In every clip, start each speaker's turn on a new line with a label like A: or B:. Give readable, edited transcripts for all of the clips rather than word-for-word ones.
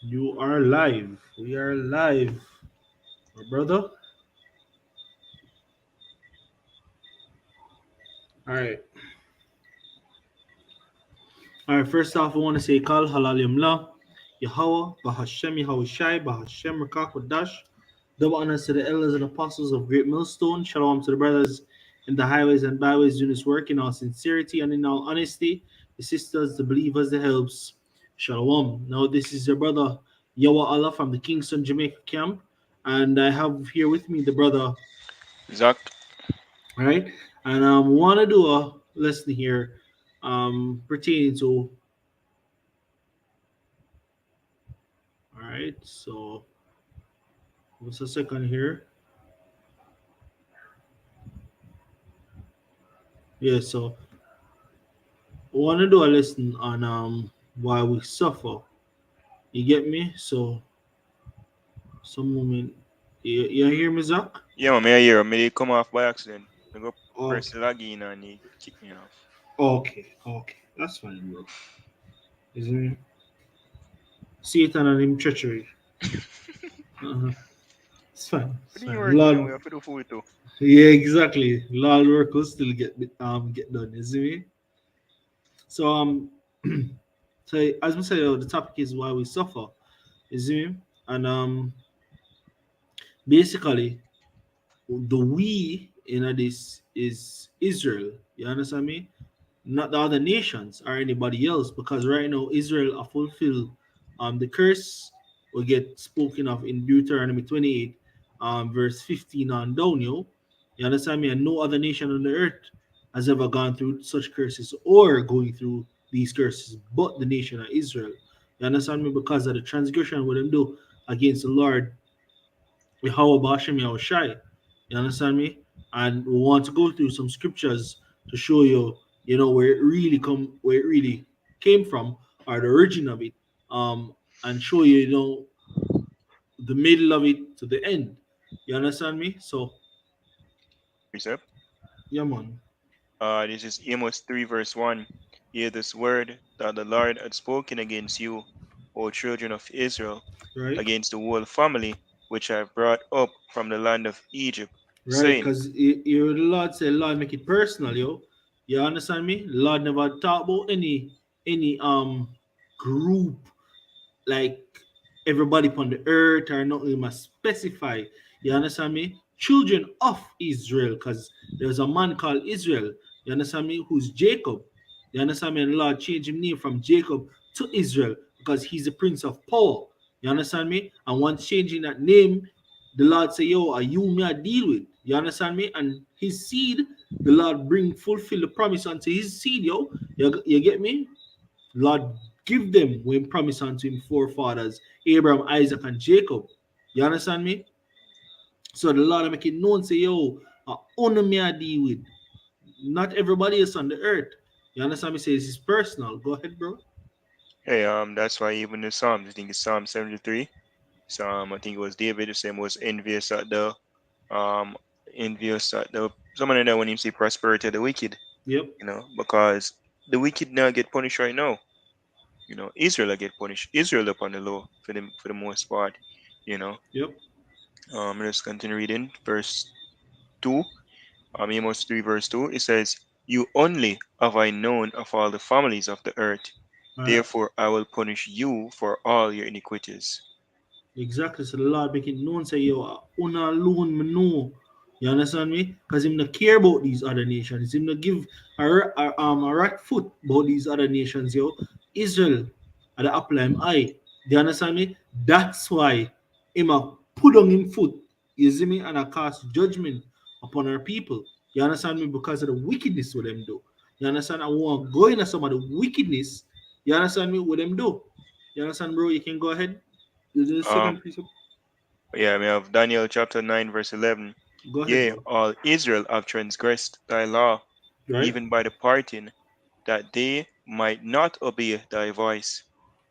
A: You are live. We are live, my brother. All right. All right. First off, I want to say Kal Halal Yamla, Yahweh, Bahashem Yahweh Shai, Bahashem Rakak Wadash. Double honors to the elders and apostles of Great Millstone. Shalom to the brothers in the highways and byways doing this work in all sincerity and in all honesty. The sisters, the believers, the helps. Shalom. Now, this is your brother Yawa Allah from the Kingston, Jamaica camp. And I have here with me the brother.
B: Zach,
A: All right, and want to do a lesson here, pertaining to. All right, so what's a second here? Yeah, so want to do a lesson on why we suffer. You get me? So some moment, you hear me, Zach?
B: yeah, man, me here. Me come off by accident. I go
A: Oh,
B: press the login and he kick me off.
A: okay, that's fine, bro. Isn't it? Satan and him treachery. Uh-huh. It's fine.
B: What
A: It's
B: do you
A: fine.
B: work, man?
A: Lord,
B: We have to do food too.
A: yeah, exactly. Lord work will still get done. You see me? So so as we said, the topic is why we suffer. You see me? And basically the we in this is Israel. You understand me? Not the other nations or anybody else, because right now Israel are fulfill the curse will get spoken of in Deuteronomy 28, verse 15 on down, yo. You understand me? And no other nation on the earth has ever gone through such curses or going through these curses but the nation of Israel. You understand me? Because of the transgression what them do against the Lord Yahweh Bashem Yahushai. You understand me? And we want to go through some scriptures to show you, where it really came from, or the origin of it, and show you, the middle of it to the end. You understand me? So,
B: Precept.
A: yeah, man.
B: This is Amos 3 verse 1. Hear this word that the Lord had spoken against you, O children of Israel,
A: Right?
B: against the whole family which I brought up from the land of Egypt,
A: Right?
B: saying,
A: Because the Lord said, Lord, make it personal, yo. You understand me? Lord never talk about any group, like everybody upon the earth, or not even must specify. You understand me? Children of Israel, because there's a man called Israel. You understand me? Who's Jacob. You understand me? And the Lord changed his name from Jacob to Israel because he's the prince of power. You understand me? And once changing that name, the Lord say, yo, are you me I deal with? You understand me? And his seed, the Lord bring fulfill the promise unto his seed, yo. You get me? Lord, give them when promised unto him forefathers, Abraham, Isaac, and Jacob. You understand me? So the Lord make it known, say, yo, honor me I deal with. Not everybody is on the earth. You understand me? Say this is personal. Go ahead, bro.
B: hey, that's why even the Psalms, I think it's Psalm 73. I think it was David, the same was um, envious at the, someone in there when him say prosperity of the wicked,
A: Yep.
B: because the wicked now get punished right now. Israel will get punished. Israel upon the law for the most part. You know.
A: Yep.
B: Let's continue reading verse 2. Amos 3 verse 2. It says, "You only have I known of all the families of the earth.
A: All right.
B: Therefore I will punish you for all your iniquities."
A: Exactly. So the Lord make it known, say, yo, una alone me know. You understand me? Because him not care about these other nations. Him not give a right foot about these other nations, yo. Israel at the apple of him eye. Do you understand me? That's why him a put on him foot. You see me? And I cast judgment upon our people. You understand me? Because of the wickedness what them do. You understand? I want to go into some of the wickedness. You understand me? What them do. You understand, bro? You can go ahead. The
B: Um,
A: second piece of
B: yeah, we have Daniel chapter 9 verse 11.
A: go ahead,
B: Yea,
A: bro.
B: all Israel have transgressed thy law,
A: Right?
B: even by departing, that they might not obey thy voice.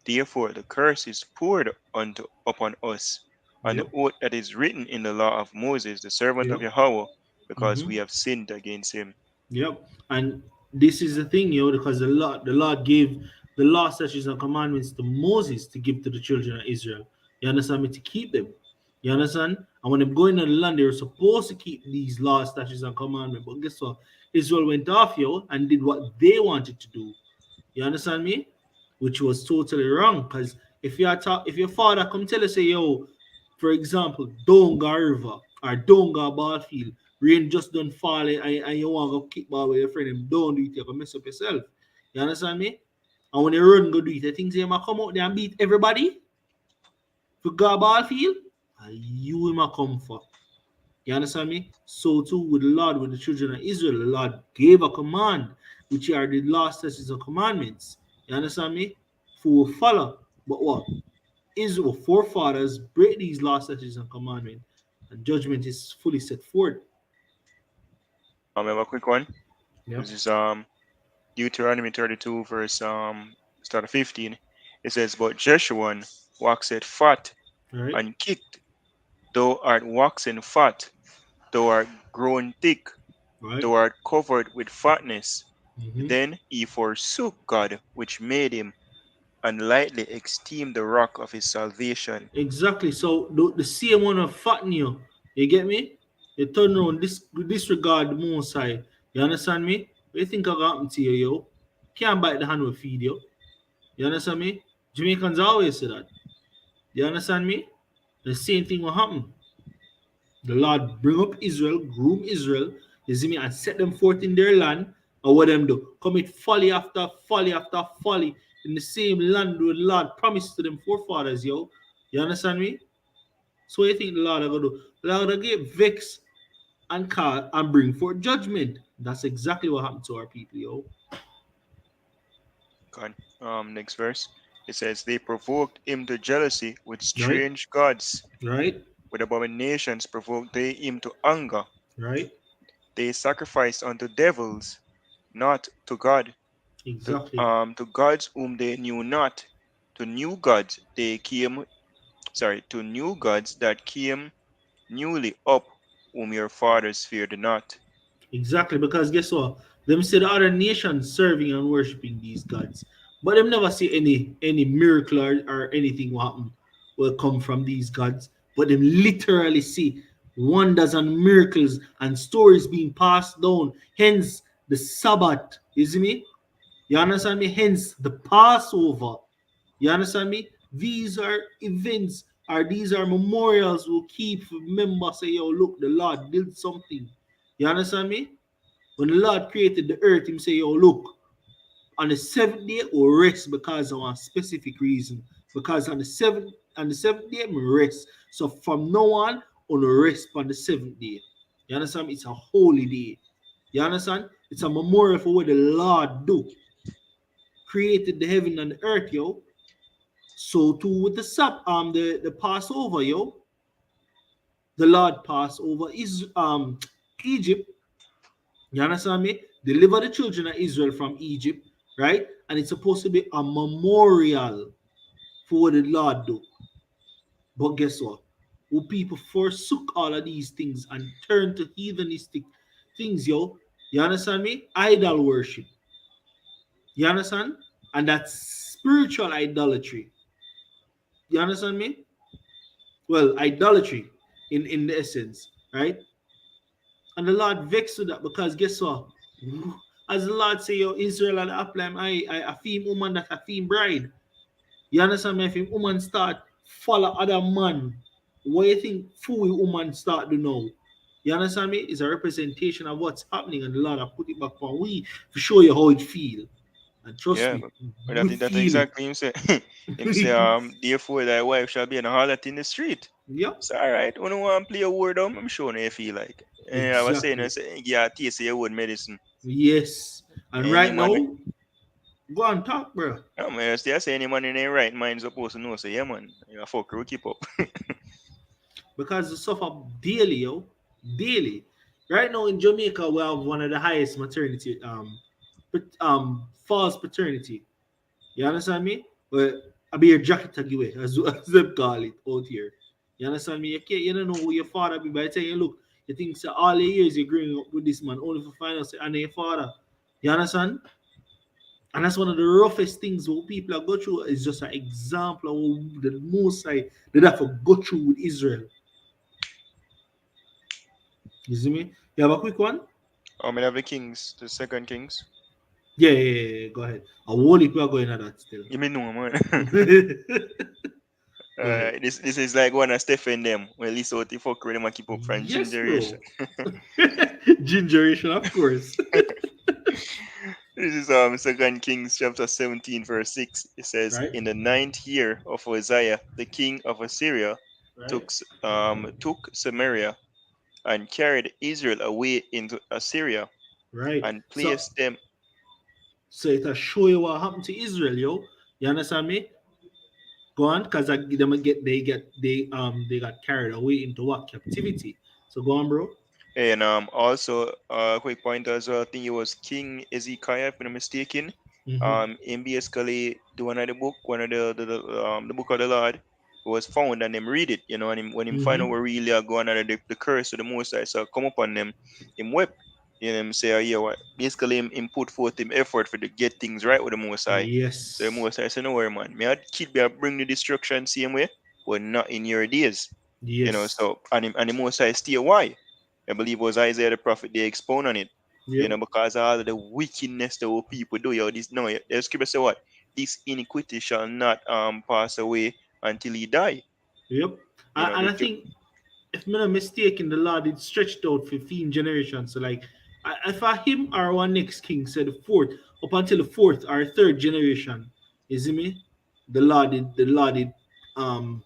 B: Therefore the curse is poured unto upon us, and the
A: Yep.
B: oath that is written in the law of Moses, the servant of
A: Yep.
B: Yahweh, because
A: Mm-hmm.
B: we have sinned against him.
A: Yep. And this is the thing, because the Lord gave the law, statutes, and commandments to Moses to give to the children of Israel. You understand me? To keep them. You understand? And when they go into the land, they were supposed to keep these laws, statutes, and commandments. But guess what? Israel went off, yo, and did what they wanted to do. You understand me? Which was totally wrong. Because if your father come tell us, say, yo, for example, don't go river or don't go ball field, rain just don't fall and you want to go kick ball with your friend, and don't do it, you're gonna mess up yourself. You understand me? And when you run go do it, I think they might come out there and beat everybody for go ball field, and you will not come for. You understand me? So too with the Lord, with the children of Israel, the Lord gave a command, which are the law, statutes, and commandments. You understand me? For will follow. But what? Israel forefathers break these law, statutes, and commandments, and judgment is fully set forth.
B: I have a quick one.
A: Yeah.
B: This is Deuteronomy 32, verse start of 15. It says, "But Jeshurun waxed fat
A: Right?
B: and kicked. Thou art waxen fat, thou art grown thick,
A: Right?
B: thou art covered with fatness.
A: Mhm.
B: Then he forsook God which made him, and lightly esteemed the rock of his salvation."
A: Exactly. So the same one of fatten you. You get me? You turn around, disregard the moon side. You understand me? What you think will happen to you, yo? Can't bite the hand will feed you. You understand me? Jamaicans always say that. You understand me? The same thing will happen. The Lord bring up Israel, groom Israel, you see me, and set them forth in their land. And what them do? Commit folly after folly after folly in the same land where the Lord promised to them forefathers, yo. You understand me? So you think the Lord are gonna do? The Lord gonna get vexed and call and bring forth judgment. That's exactly what happened to our people, yo.
B: God. Next verse. It says, "They provoked him to jealousy with
A: Right?
B: strange gods.
A: Right?
B: With abominations provoked they him to anger.
A: Right?
B: They sacrificed unto devils, not to God,
A: Exactly.
B: to gods whom they knew not. To new gods they came, to new gods that came newly up, whom your fathers feared not."
A: Exactly, because guess what? Them see the other nations serving and worshiping these gods, but them never see any miracle or anything what happen will come from these gods. But them literally see wonders and miracles and stories being passed down. Hence the Sabbath, you see me? You understand me? Hence the Passover. You understand me? These are events or these are memorials will keep remember say, yo, look, the Lord did something. You understand me? When the Lord created the earth, Him say, yo, look, on the seventh day we'll rest because of a specific reason. Because on the seventh day we rest. So from now on rest on the seventh day. You understand? It's a holy day. You understand? It's a memorial for what the Lord do. Created the heaven and the earth, yo. So too with the Passover, yo. The Lord passed over Egypt. You understand me? Deliver the children of Israel from Egypt, right? And it's supposed to be a memorial for what the Lord do. But guess what? Who people forsook all of these things and turned to heathenistic things, yo. You understand me? Idol worship. You understand? And that's spiritual idolatry. You understand me? Well, idolatry in the essence, right? And the Lord vexed with that because guess what? As the Lord say, yo, Israel and Apply, I feel woman that I feel bride. You understand me? If woman start follow other man, what you think fool woman start to know? You understand me? It's a representation of what's happening, and the Lord have put it back on we to show you how it feel. And trust
B: Yeah,
A: me,
B: but
A: we
B: that
A: feel
B: exactly him say. Him say,
A: it.
B: therefore thy wife shall be in a harlot in the street.
A: Yeah,
B: So all right, when you want to play a word on, I'm sure you feel like. And I was saying, I
A: exactly.
B: say, yeah, taste your word medicine.
A: Yes. And
B: Any
A: right
B: man,
A: now, go on talk, bro.
B: I say any man in their right mind supposed to know. Say, yeah, man, you fuck, we keep up.
A: Because they suffer daily, yo, daily. Right now in Jamaica, we have one of the highest maternity, false paternity. You understand me? But I be your jacket to give away, as them call it out here. You understand me? You don't know who your father be by the time you look. You think so all the years you're growing up with this man only for find out say, I know your father. You understand? And that's one of the roughest things what people are go through is just an example of what the most I did have to go through with Israel. You see me? You have a quick one?
B: I have the Kings, the second Kings.
A: Yeah. Go ahead. A whole heap are going at that still.
B: You may know, man.
A: Go ahead.
B: This is like one of Stephen them. Well, at least what the fuck them keep up from
A: Yes,
B: generation.
A: bro. Gingeration, of course.
B: This is Second Kings chapter 17 verse 6. It says,
A: Right?
B: in the ninth year of Uzziah, the king of Assyria
A: Right?
B: took Samaria and carried Israel away into Assyria
A: Right.
B: and
A: So
B: placed them.
A: so it'll show you what happened to Israel, yo. You understand me? Go on, because they got carried away into what captivity. So go on, bro.
B: And also quick point as well, I think it was King Ezekiah, if I'm not mistaken.
A: Mm-hmm.
B: In basically the one of the book, one of the book of the Lord was found and them read it, and when him find out
A: Mm-hmm.
B: where really are going under the curse of the most High so come upon them, him wept. Him say, oh, yeah, what basically him put forth him effort for to get things right with the most High. So the
A: Yes.
B: most High said, no worry, man. May I keep me bring the destruction same way, but not in your days.
A: Yes.
B: So and the most High stay why? I believe it was Isaiah the prophet, they expound on it.
A: Yep.
B: Because all of the wickedness that what people do, this no, the scripture say what? This iniquity shall not pass away until he die.
A: Yep. And
B: The
A: I think if I'm not mistaken, the law did stretched out 15 generations. So like if I him or one next king said the fourth, up until the fourth or third generation, you see me? The law did um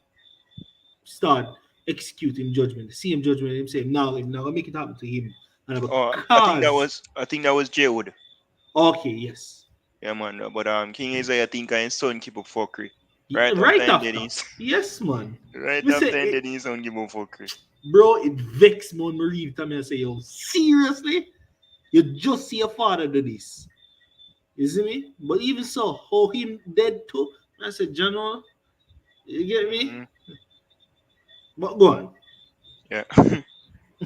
A: start executing judgment. The same judgment him say now if not gonna make it happen to him. And because
B: I think that was Jehud.
A: okay, yes.
B: Yeah man. But King Isaiah I think his son keep up fuckery. Right after
A: Right
B: him then
A: after.
B: he's
A: Yes, man.
B: right
A: Me say
B: after him
A: it,
B: then his son give up fuckery.
A: bro, it vexed me when Marie tell me I say, yo, seriously? You just see your father do this. You see me? But even so, how him dead too? I said, General, you get me?
B: Hmm.
A: But go on.
B: Yeah.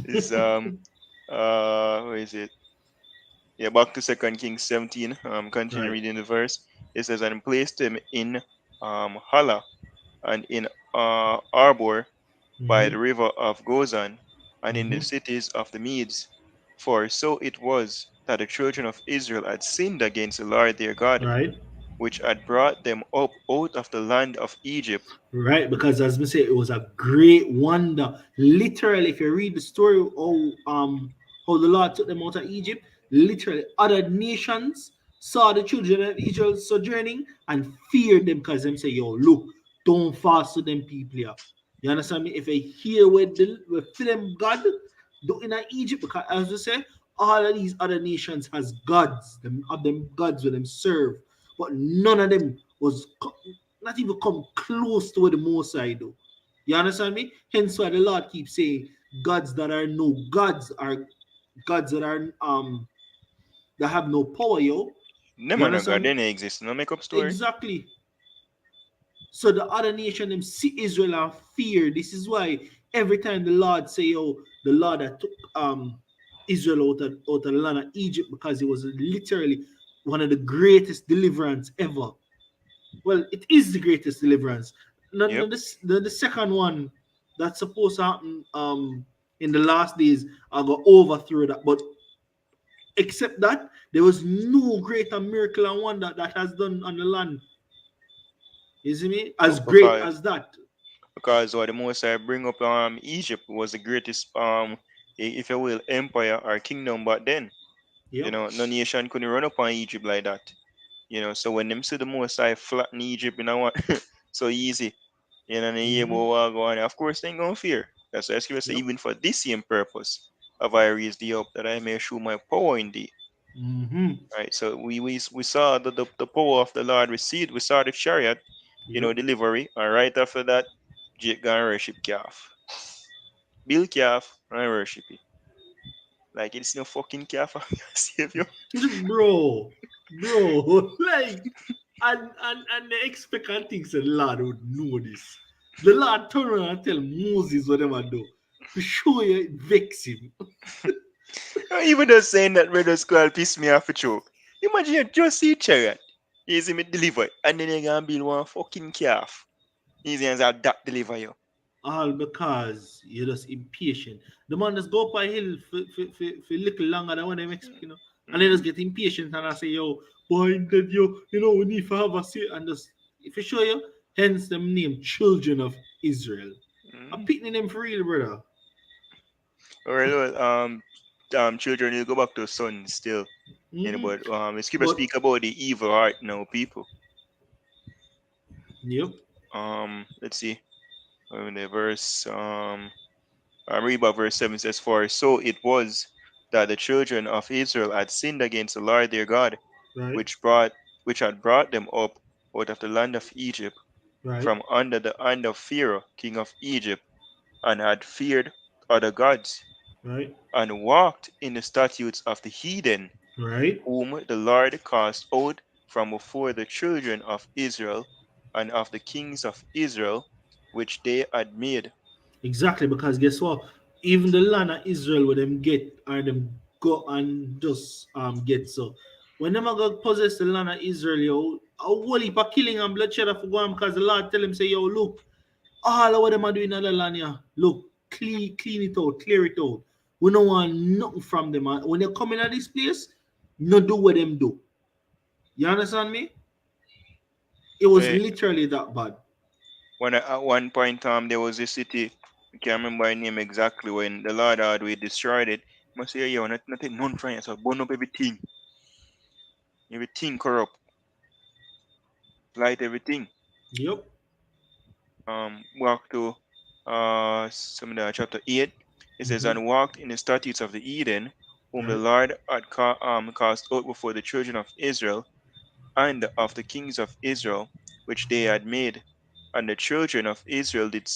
B: Is where is it? Yeah, back to Second Kings 17. Continue
A: Right.
B: reading the verse. It says, and placed him in Hala and in Arbor by
A: Mm-hmm.
B: the river of Gozan and in the
A: Mm-hmm.
B: cities of the Medes. For so it was that the children of Israel had sinned against the Lord their God,
A: Right.
B: which had brought them up out of the land of Egypt.
A: Right. Because as me say, it was a great wonder. Literally, if you read the story how the Lord took them out of Egypt, literally other nations saw the children of Israel sojourning and feared them because them say, yo, look, don't fast to them people here. You understand me? If I hear where them God do in Egypt, because as I say, all of these other nations has gods, them of them gods with them serve, but none of them was not even come close to what the Most I do. You understand me? Hence why the Lord keeps saying gods that are no gods are gods that have no power, yo.
B: Them
A: You
B: man of
A: understand
B: God,
A: me?
B: they didn't exist. No make up story.
A: Exactly. So the other nation them see Israel and fear. This is why every time the Lord say, "Oh, the Lord that took Israel out of the land of Egypt," because it was literally one of the greatest deliverance ever. Well, it is the greatest deliverance.
B: Yep.
A: The second one that's supposed to happen in the last days, I go overthrow that. But except that, there was no greater miracle and wonder that has done on the land. You see me? As
B: No,
A: great as that.
B: because what the most I bring up Egypt was the greatest if you will empire or kingdom back then.
A: Yep.
B: No nation couldn't run up on Egypt like that. So when them see the most I flatten Egypt, what so easy. And then yeah,
A: Mm-hmm.
B: but go on. Of course they ain't gonna fear. That's why scripture say
A: Yep.
B: even for this same purpose have I raised thee up that I may show my power in thee.
A: Mm-hmm.
B: Right. So we saw the power of the Lord recede. We saw the chariot,
A: Yep.
B: delivery. And right after that, Jake gonna worship calf. Build calf and worship it. Like it's no fucking calf of your savior.
A: Bro, bro, like, and they expect and think the Lord would know this. The Lord turn around and tell Moses what them do to show you it vex him.
B: Even though saying that red squirrel piss me off a joke. Imagine you just see chariot. Easy me deliver. And then you gonna build one fucking calf. Easy as that deliver you.
A: All because you're just impatient. The man just go up a hill for little longer than what them expect, you know. And they just
B: Mm,
A: get impatient and I say, yo, boy, that you know, we need to have a say and just if you show you, hence them name children of Israel. I'm
B: mm.
A: picking them for real, brother.
B: Well, children, you go back to sons still. You know,
A: Mm-hmm.
B: but the scripture
A: But
B: speak about the evil heart now, people.
A: yep,
B: Let's see. The verse I read about verse 7 says, for so it was that the children of Israel had sinned against the Lord their God,
A: right,
B: which brought which had brought them up out of the land of Egypt
A: right,
B: from under the hand of Pharaoh, king of Egypt, and had feared other gods,
A: right,
B: and walked in the statutes of the heathen,
A: right.
B: whom the Lord cast out from before the children of Israel, and of the kings of Israel, which they had made.
A: Exactly, because guess what? Even the land of Israel where them get or them go and just get so. When them a go possess the land of Israel, yo, a whole heap of killing and bloodshed for go on because the Lord tell him say, yo, look, all of what them are doing in the land here, look, clean it out, clear it out. We don't want nothing from them. And when they come in at this place, no do what them do. You understand me? It was
B: Eh,
A: literally that bad.
B: When at one point there was a city, I can't remember the name exactly, when the Lord had we destroyed it. Must say, yo, nothing none from you, so burn up everything corrupt, light everything.
A: Yep.
B: Walk to some of the chapter 8. It says,
A: Mm-hmm.
B: and walked in the statutes of the Eden, whom the
A: Right.
B: Lord had cast out before the children of Israel, and of the kings of Israel, which they had made. And the children of Israel did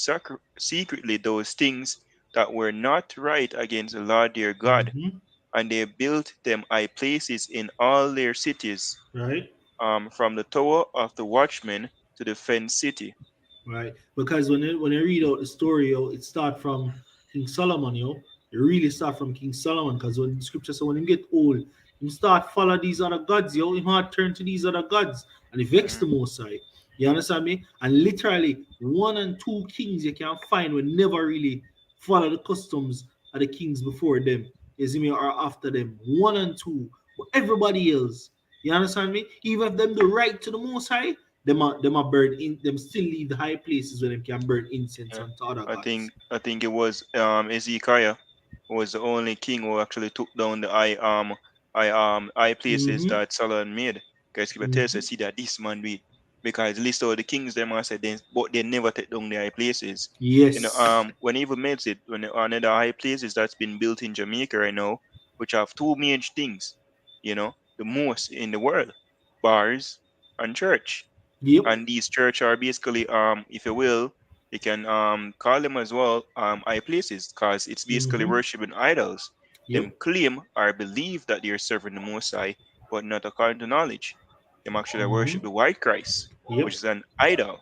B: secretly those things that were not right against the Lord their God,
A: Mm-hmm.
B: and they built them high places in all their cities,
A: Right.
B: from the tower of the watchman to the fenced city.
A: Right? Because when I read out the story, yo, it start from King Solomon, yo. It really start from King Solomon, because when the scripture says when him get old, him start follow these other gods, yo. Him heart turn to these other gods, and he vex
B: Mm,
A: the Most High. You understand me? And literally, one and two kings you can find will never really follow the customs of the kings before them. You see me, or after them. One and two, but everybody else. You understand me? Even if them do right to the Most High, them are burn in them still leave the high places where them can burn incense
B: yeah.
A: unto other
B: I
A: gods.
B: think I think it was Ezekiah who was the only king who actually took down the high places
A: Mm-hmm.
B: that Solomon made. Because people tell us
A: Mm-hmm.
B: see that this man do it. Because list of the kings them I said they, but they never take down the high places. You know,
A: Yes.
B: when he even makes it, when one of the high places that's been built in Jamaica right now, which have two major things, you know, the most in the world, bars and church.
A: Yep.
B: And these church are basically, if you will, you can call them as well high places, because it's basically
A: Mm-hmm.
B: worshiping idols.
A: Yep.
B: Them claim or believe that they're serving the Most High, but not according to knowledge. Them actually
A: Mm-hmm.
B: worship the white Christ,
A: Yep.
B: which is an idol,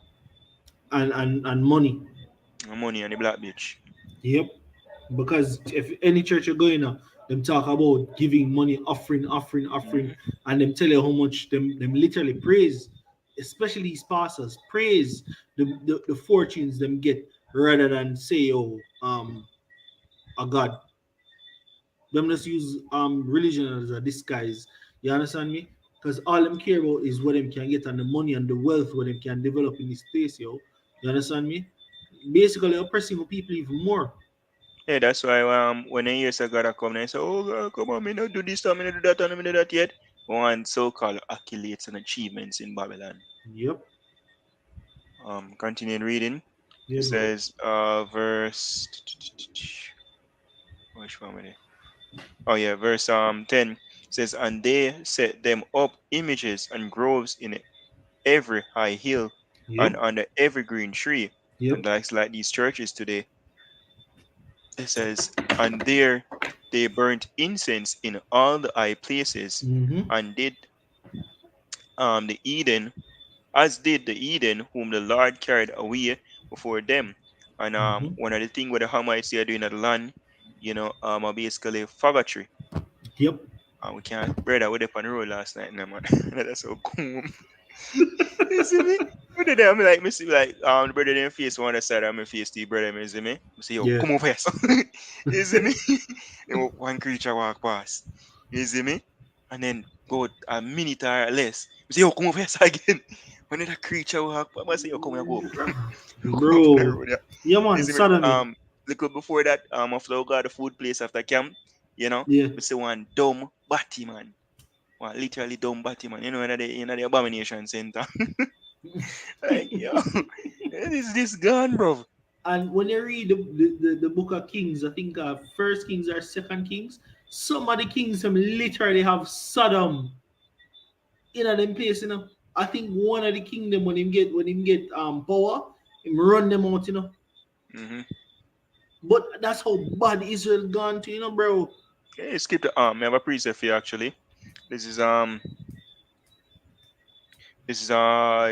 A: And money.
B: money and the black bitch.
A: Yep. Because if any church you're going to, them talk about giving money, offering,
B: Hmm.
A: and them tell you how much them literally praise, especially these pastors, praise the fortunes them get rather than say, oh, a God. Them just use religion as a disguise. You understand me? Because all them care about is what them can get and the money and the wealth what them can develop in this place, yo. You understand me? Basically oppressing people even more.
B: Yeah, that's why when I hear say God come and say, oh God, come on, me not do this, me not do that, and me not do that yet. One so-called accolades and achievements in Babylon.
A: Yep.
B: Continuing reading.
A: Yeah,
B: It
A: bro.
B: says, verse. Which one? Oh yeah, verse 10 says, and they set them up images and groves in every high hill and
A: Yep.
B: under every green tree. And
A: Yep.
B: that's like these churches today. It says, and there they burnt incense in all the high places,
A: Mm-hmm.
B: and did the Eden, as did the Eden whom the Lord carried away before them. And
A: Mm-hmm.
B: one of the things with the Hamites are doing at the land, are basically faggotry.
A: Yep.
B: We can't, brother, we up on the road last night, no, man. That's so cool. You see me? But then I'm like, me see like the brother them face one side, I'm face the brother, you see me? I say, yo,
A: Yeah.
B: come over here, son. You see me? And one creature walk past. You see me? And then go a minute or less. I say, yo, come over here son, again. When that creature walk past, I say, yo, come here, go up. Go up the
A: Bro.
B: road. Yeah.
A: Yeah,
B: You
A: man,
B: see me?
A: sodomy.
B: Little before that, I flow got the food place after camp. You know,
A: Yeah.
B: we see one dumb batty man. One literally dumb batty man. You know, in the abomination center. Like, yo, is this gun, bro?
A: And when you read the book of Kings, I think First Kings or Second Kings, some of the kings them literally have Sodom in a them place, you know. I think one of the kingdom when him get power, him run them out, you know.
B: Mm-hmm.
A: But that's how bad Israel gone to, you know, bro.
B: Okay, skip the I have a preset for you actually. This is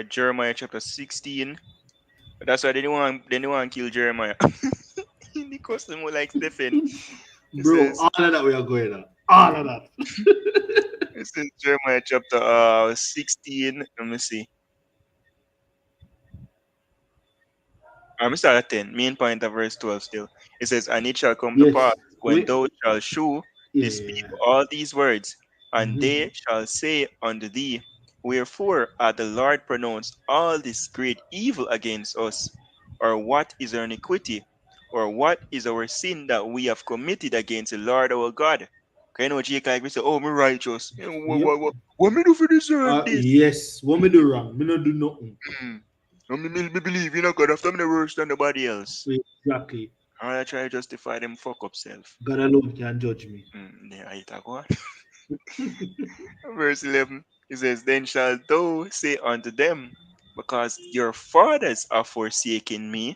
B: Jeremiah chapter 16. But that's why they didn't want to kill Jeremiah. In the custom like Stephen. It
A: Bro,
B: says
A: all of that we are going on. All of that.
B: it says Jeremiah chapter 16. Let me see. I'm start at 10. Main point of verse 12 still. It says, and it shall come to pass
A: Yes.
B: when
A: Wait.
B: thou shalt shew
A: Yeah,
B: this
A: yeah,
B: people
A: yeah.
B: all these words, and
A: Mhm.
B: they shall say unto thee, wherefore hath the Lord pronounced all this great evil against us? Or what is our iniquity? Or what is our sin that we have committed against the Lord our God? Okay, you know, Jake like we say, oh, me righteous.
A: Yep.
B: What me do for deserve this?
A: Yes. What me do wrong? Me not do nothing.
B: Mm. Me believe in a God after me the worse than nobody else.
A: Exactly.
B: I try to justify them fuck up self.
A: God alone can judge me.
B: Yeah, I go on. Verse 11, it says, then shall thou say unto them, because your fathers have forsaken me,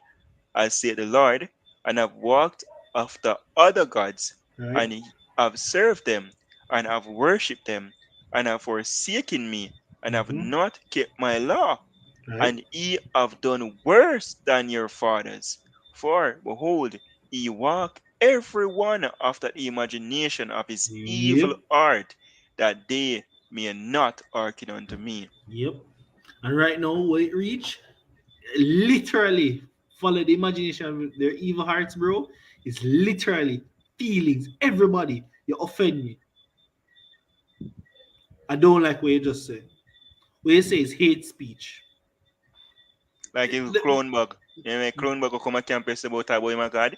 B: as said the Lord, and have walked after other gods,
A: Right?
B: and have served them, and have worshipped them, and have forsaken me, and have
A: Mm-hmm.
B: not kept my law,
A: Right?
B: and ye have done worse than your fathers. For behold, ye walk every one after the imagination of his evil
A: Yep.
B: heart, that they may not hearken unto me.
A: Yep. And right now, what it reach, literally follow the imagination of their evil hearts, bro. It's literally feelings. Everybody, you offend me. I don't like what you just said. What you say is hate speech.
B: Like if
A: The-
B: clown bug. You know, clown bug will come and campus about a boy, my God.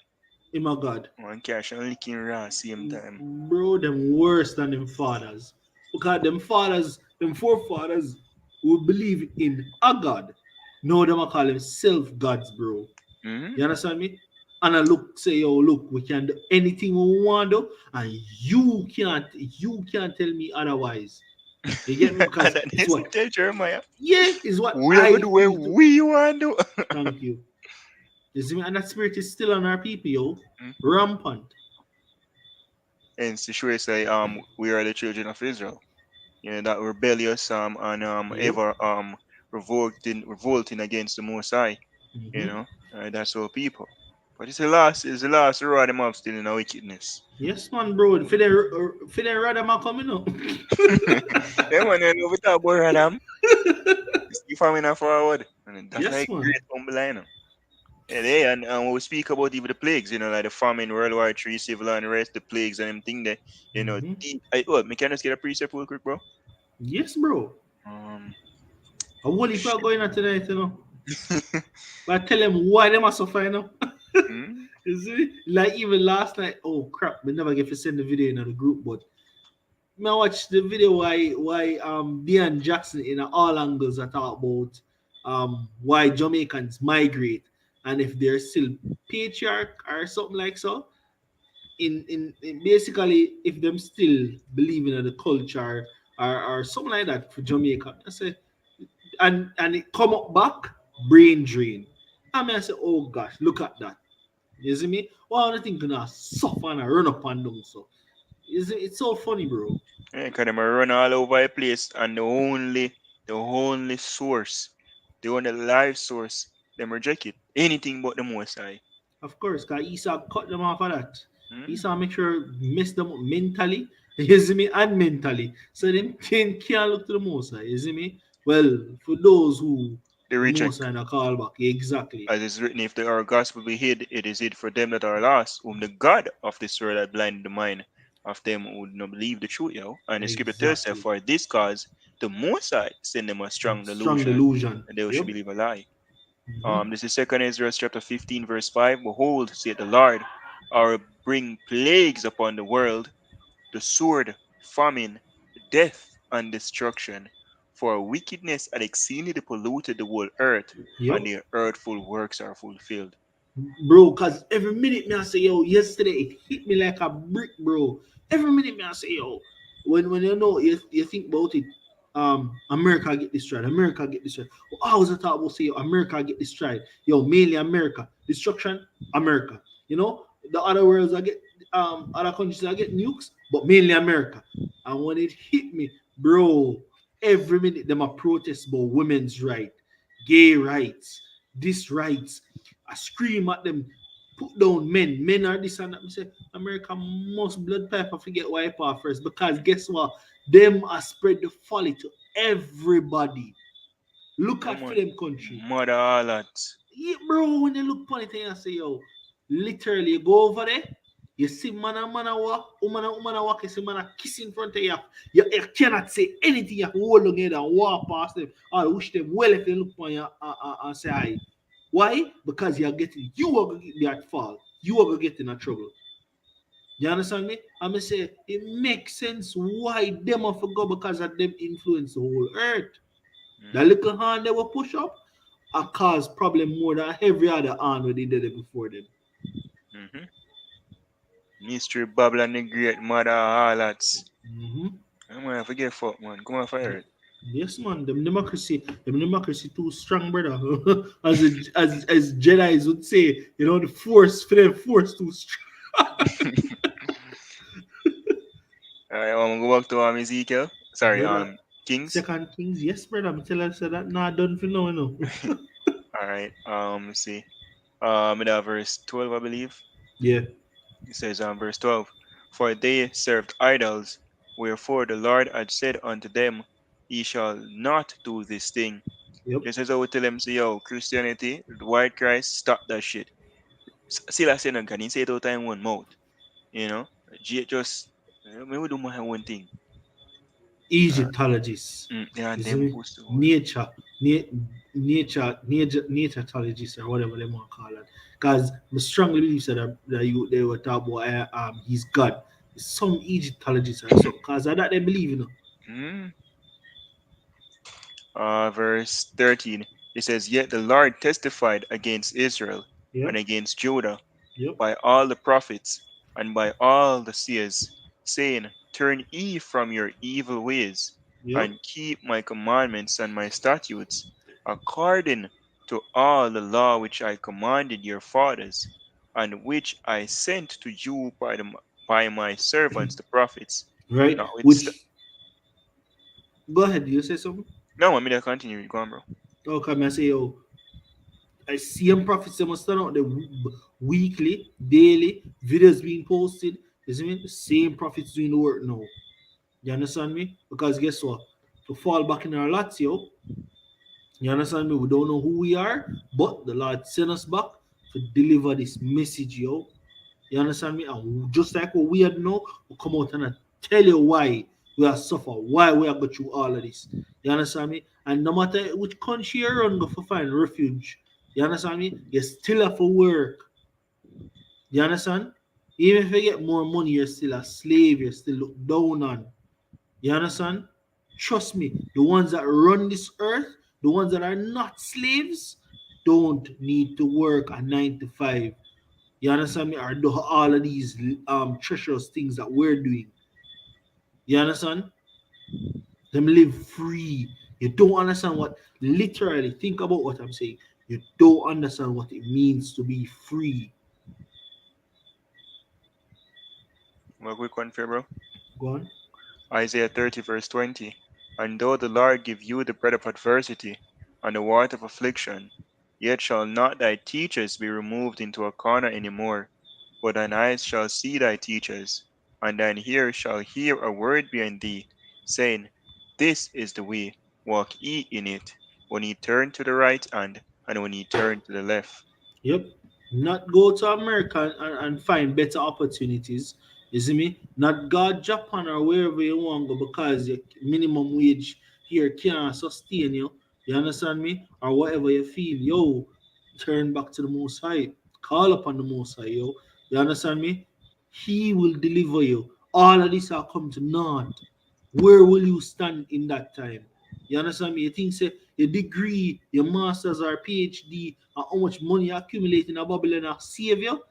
A: Oh my God.
B: One cash and licking raw same time.
A: Bro, them worse than them fathers. Because them fathers, them forefathers would believe in a God. No, them I call themselves gods, bro.
B: Mm-hmm.
A: You understand me? And I look, say, yo, look, we can do anything we want to, and you can't tell me otherwise. You get me?
B: And
A: Because
B: then
A: it's
B: this
A: what,
B: tell Jeremiah,
A: yeah, is what
B: we are going
A: I
B: to do what
A: feel.
B: we want to do.
A: Thank you. You see me? And that spirit is still on our people, yo.
B: Mhm.
A: Rampant.
B: And to show us say we are the children of Israel. You know, that rebellious and
A: Yep.
B: ever revolting against the Most High. You
A: Hmm.
B: know, that's our people. But it's the last row of them up still in our wickedness.
A: Yes, man, bro. For the rather man coming up.
B: Yeah, man, you know, we talk about them. You farming forward. And that's
A: Yes,
B: like
A: man.
B: great humble line. Yeah, they and when we speak about even the plagues, like the famine, World War III, civil unrest, the plagues and them thing that,
A: Hmm.
B: me can I just get a precept real quick, bro?
A: Yes, bro.
B: Um,
A: I will if I
B: shit.
A: going on tonight, you know. But I tell them why they must suffer, you know.
B: Hmm?
A: You see? Like even last night, oh crap, we never get to send the video in the group, but me watch the video why Deion Jackson in all angles I talk about why Jamaicans migrate and if they're still patriarch or something like so. In basically if them still believing in the culture or something like that for Jamaica. I say and it come up back, brain drain. I mean I say, oh gosh, look at that. You see me? Well, I think gonna suffer and run up and down. So it's so funny, bro.
B: Yeah, cause them a run all over the place, and the only source, the only live source, them reject it. Anything but the Most High.
A: Of course, because Esau cut them off of that.
B: Hmm?
A: Esau make sure mess them up mentally, you see me, and mentally. So them can't look to the most high, you see me? Well, for those who
B: They
A: the most
B: reject.
A: sign a call back, exactly.
B: As is written, if our gospel be hid, it is hid for them that are lost, whom the God of this world hath blinded the mind of them who would not believe the truth, yo. And the scripture tells us,
A: Exactly.
B: for this cause, the Most High send them a strong
A: Strong
B: delusion,
A: delusion.
B: and they should
A: Yep.
B: believe a lie.
A: Mm-hmm.
B: This is Second Ezra chapter 15, verse 5. Behold, saith the Lord, I will bring plagues upon the world, the sword, famine, death, and destruction. For wickedness had exceedingly polluted the whole earth,
A: Yep.
B: and their earthful works are fulfilled.
A: Bro, cause every minute me I say, yo, yesterday it hit me like a brick, bro. Every minute me I say, yo, when you know you think about it, America get destroyed, America get destroyed. Well, I was talk about say, yo, America get destroyed. Yo, mainly America. Destruction, America. You know, the other worlds I get other countries I get nukes, but mainly America. And when it hit me, bro, every minute them a protest about women's right, gay rights, this rights. I scream at them, put down men. Men are this and that. I say, America must blood pepper forget wipe off first. Because guess what? Them are spread the folly to everybody. Look
B: Yeah,
A: at for
B: man.
A: them country.
B: Mother all that.
A: Yeah, bro, when they look upon it and say, yo, literally you go over there, you see man a walk, woman a walk, you see man a kiss in front of you. You cannot say anything, you have to hold together and walk past them. Or wish them well if they look upon you and say hi. Why? Because you are going to be at fault. You are going to get in a trouble. You understand me? I'm going to say, it makes sense why them have to go because of them influence the whole earth. The
B: Mm-hmm.
A: little hand they will push up and cause problem more than every other hand where they did it before them.
B: Mm-hmm. Mystery Babylon the Great, Mother all that.
A: Mm-hmm.
B: I'm gonna forget fuck, man. Come on, fire it.
A: Yes, man. Them democracy too strong, brother. as Jedi's would say, you know, the force for them force too strong.
B: Alright, I'm gonna go back to Ezekiel. Sorry,
A: Brother,
B: Kings.
A: Second Kings, yes, brother. I'm telling you that not done for now, you know.
B: Alright, let's see. In verse 12, I believe.
A: Yeah.
B: It says verse 12, for they served idols, wherefore the Lord had said unto them, ye shall not do this thing.
A: Yep.
B: Just as I would tell them, say, yo, Christianity, the white Christ, stop that shit. Still I say no God, he say it all time one mouth. You know? Just me we do my own thing. Uh,
A: Egyptologists.
B: yeah,
A: You see
B: them
A: me?
B: push the whole.
A: Nature, naturologists or whatever they want to call it. Because I strongly believe that they were talking about he's God. Some Egyptologists or something. Because of that they believe, you know.
B: Mm. Verse 13, it says, yet the Lord testified against Israel and
A: Yep.
B: against Judah
A: Yep.
B: by all the prophets and by all the seers, saying, turn ye from your evil ways,
A: Yep.
B: and keep my commandments and my statutes, according to all the law which I commanded your fathers, and which I sent to you by my servants the prophets.
A: Right?
B: Now it's
A: Which, go ahead, you say something?
B: no, I mean I continue, go on, bro.
A: Oh, come and say, oh, I see them prophets, they must start out the weekly, daily, videos being posted. You see me? The same prophets doing the work now. You understand me? Because guess what? To fall back in our lots, yo. You understand me? We don't know who we are, but the Lord sent us back to deliver this message, yo. You understand me? And just like what we had know, we come out and I tell you why we are suffer, why we are go through all of this. You understand me? And no matter which country you run, go for find refuge. You understand me? You still have to work. You understand? Even if you get more money, you're still a slave, you're still looked down on. You understand? Trust me, the ones that run this earth, the ones that are not slaves, don't need to work a 9 to 5. You understand me? Or do all of these treacherous things that we're doing. You understand? Them live free. You don't understand what literally think about what I'm saying. You don't understand what it means to be free.
B: Well, quick one for bro.
A: Go on.
B: Isaiah 30, verse 20. And though the Lord give you the bread of adversity and the water of affliction, yet shall not thy teachers be removed into a corner any more, but thine eyes shall see thy teachers, and thine ear shall hear a word behind thee, saying, this is the way. walk ye in it, when ye turn to the right hand, and when ye turn to the left.
A: Yep. Not go to America and find better opportunities. You see me? Not go Japan or wherever you want to go because your minimum wage here can't sustain you. You understand me? Or whatever you feel. Yo, turn back to the Most High. Call upon the Most High, yo. You understand me? He will deliver you. All of this are come to naught. Where will you stand in that time? You understand me? You think say your degree, your masters or PhD, and how much money you accumulate in a Babylon are save you?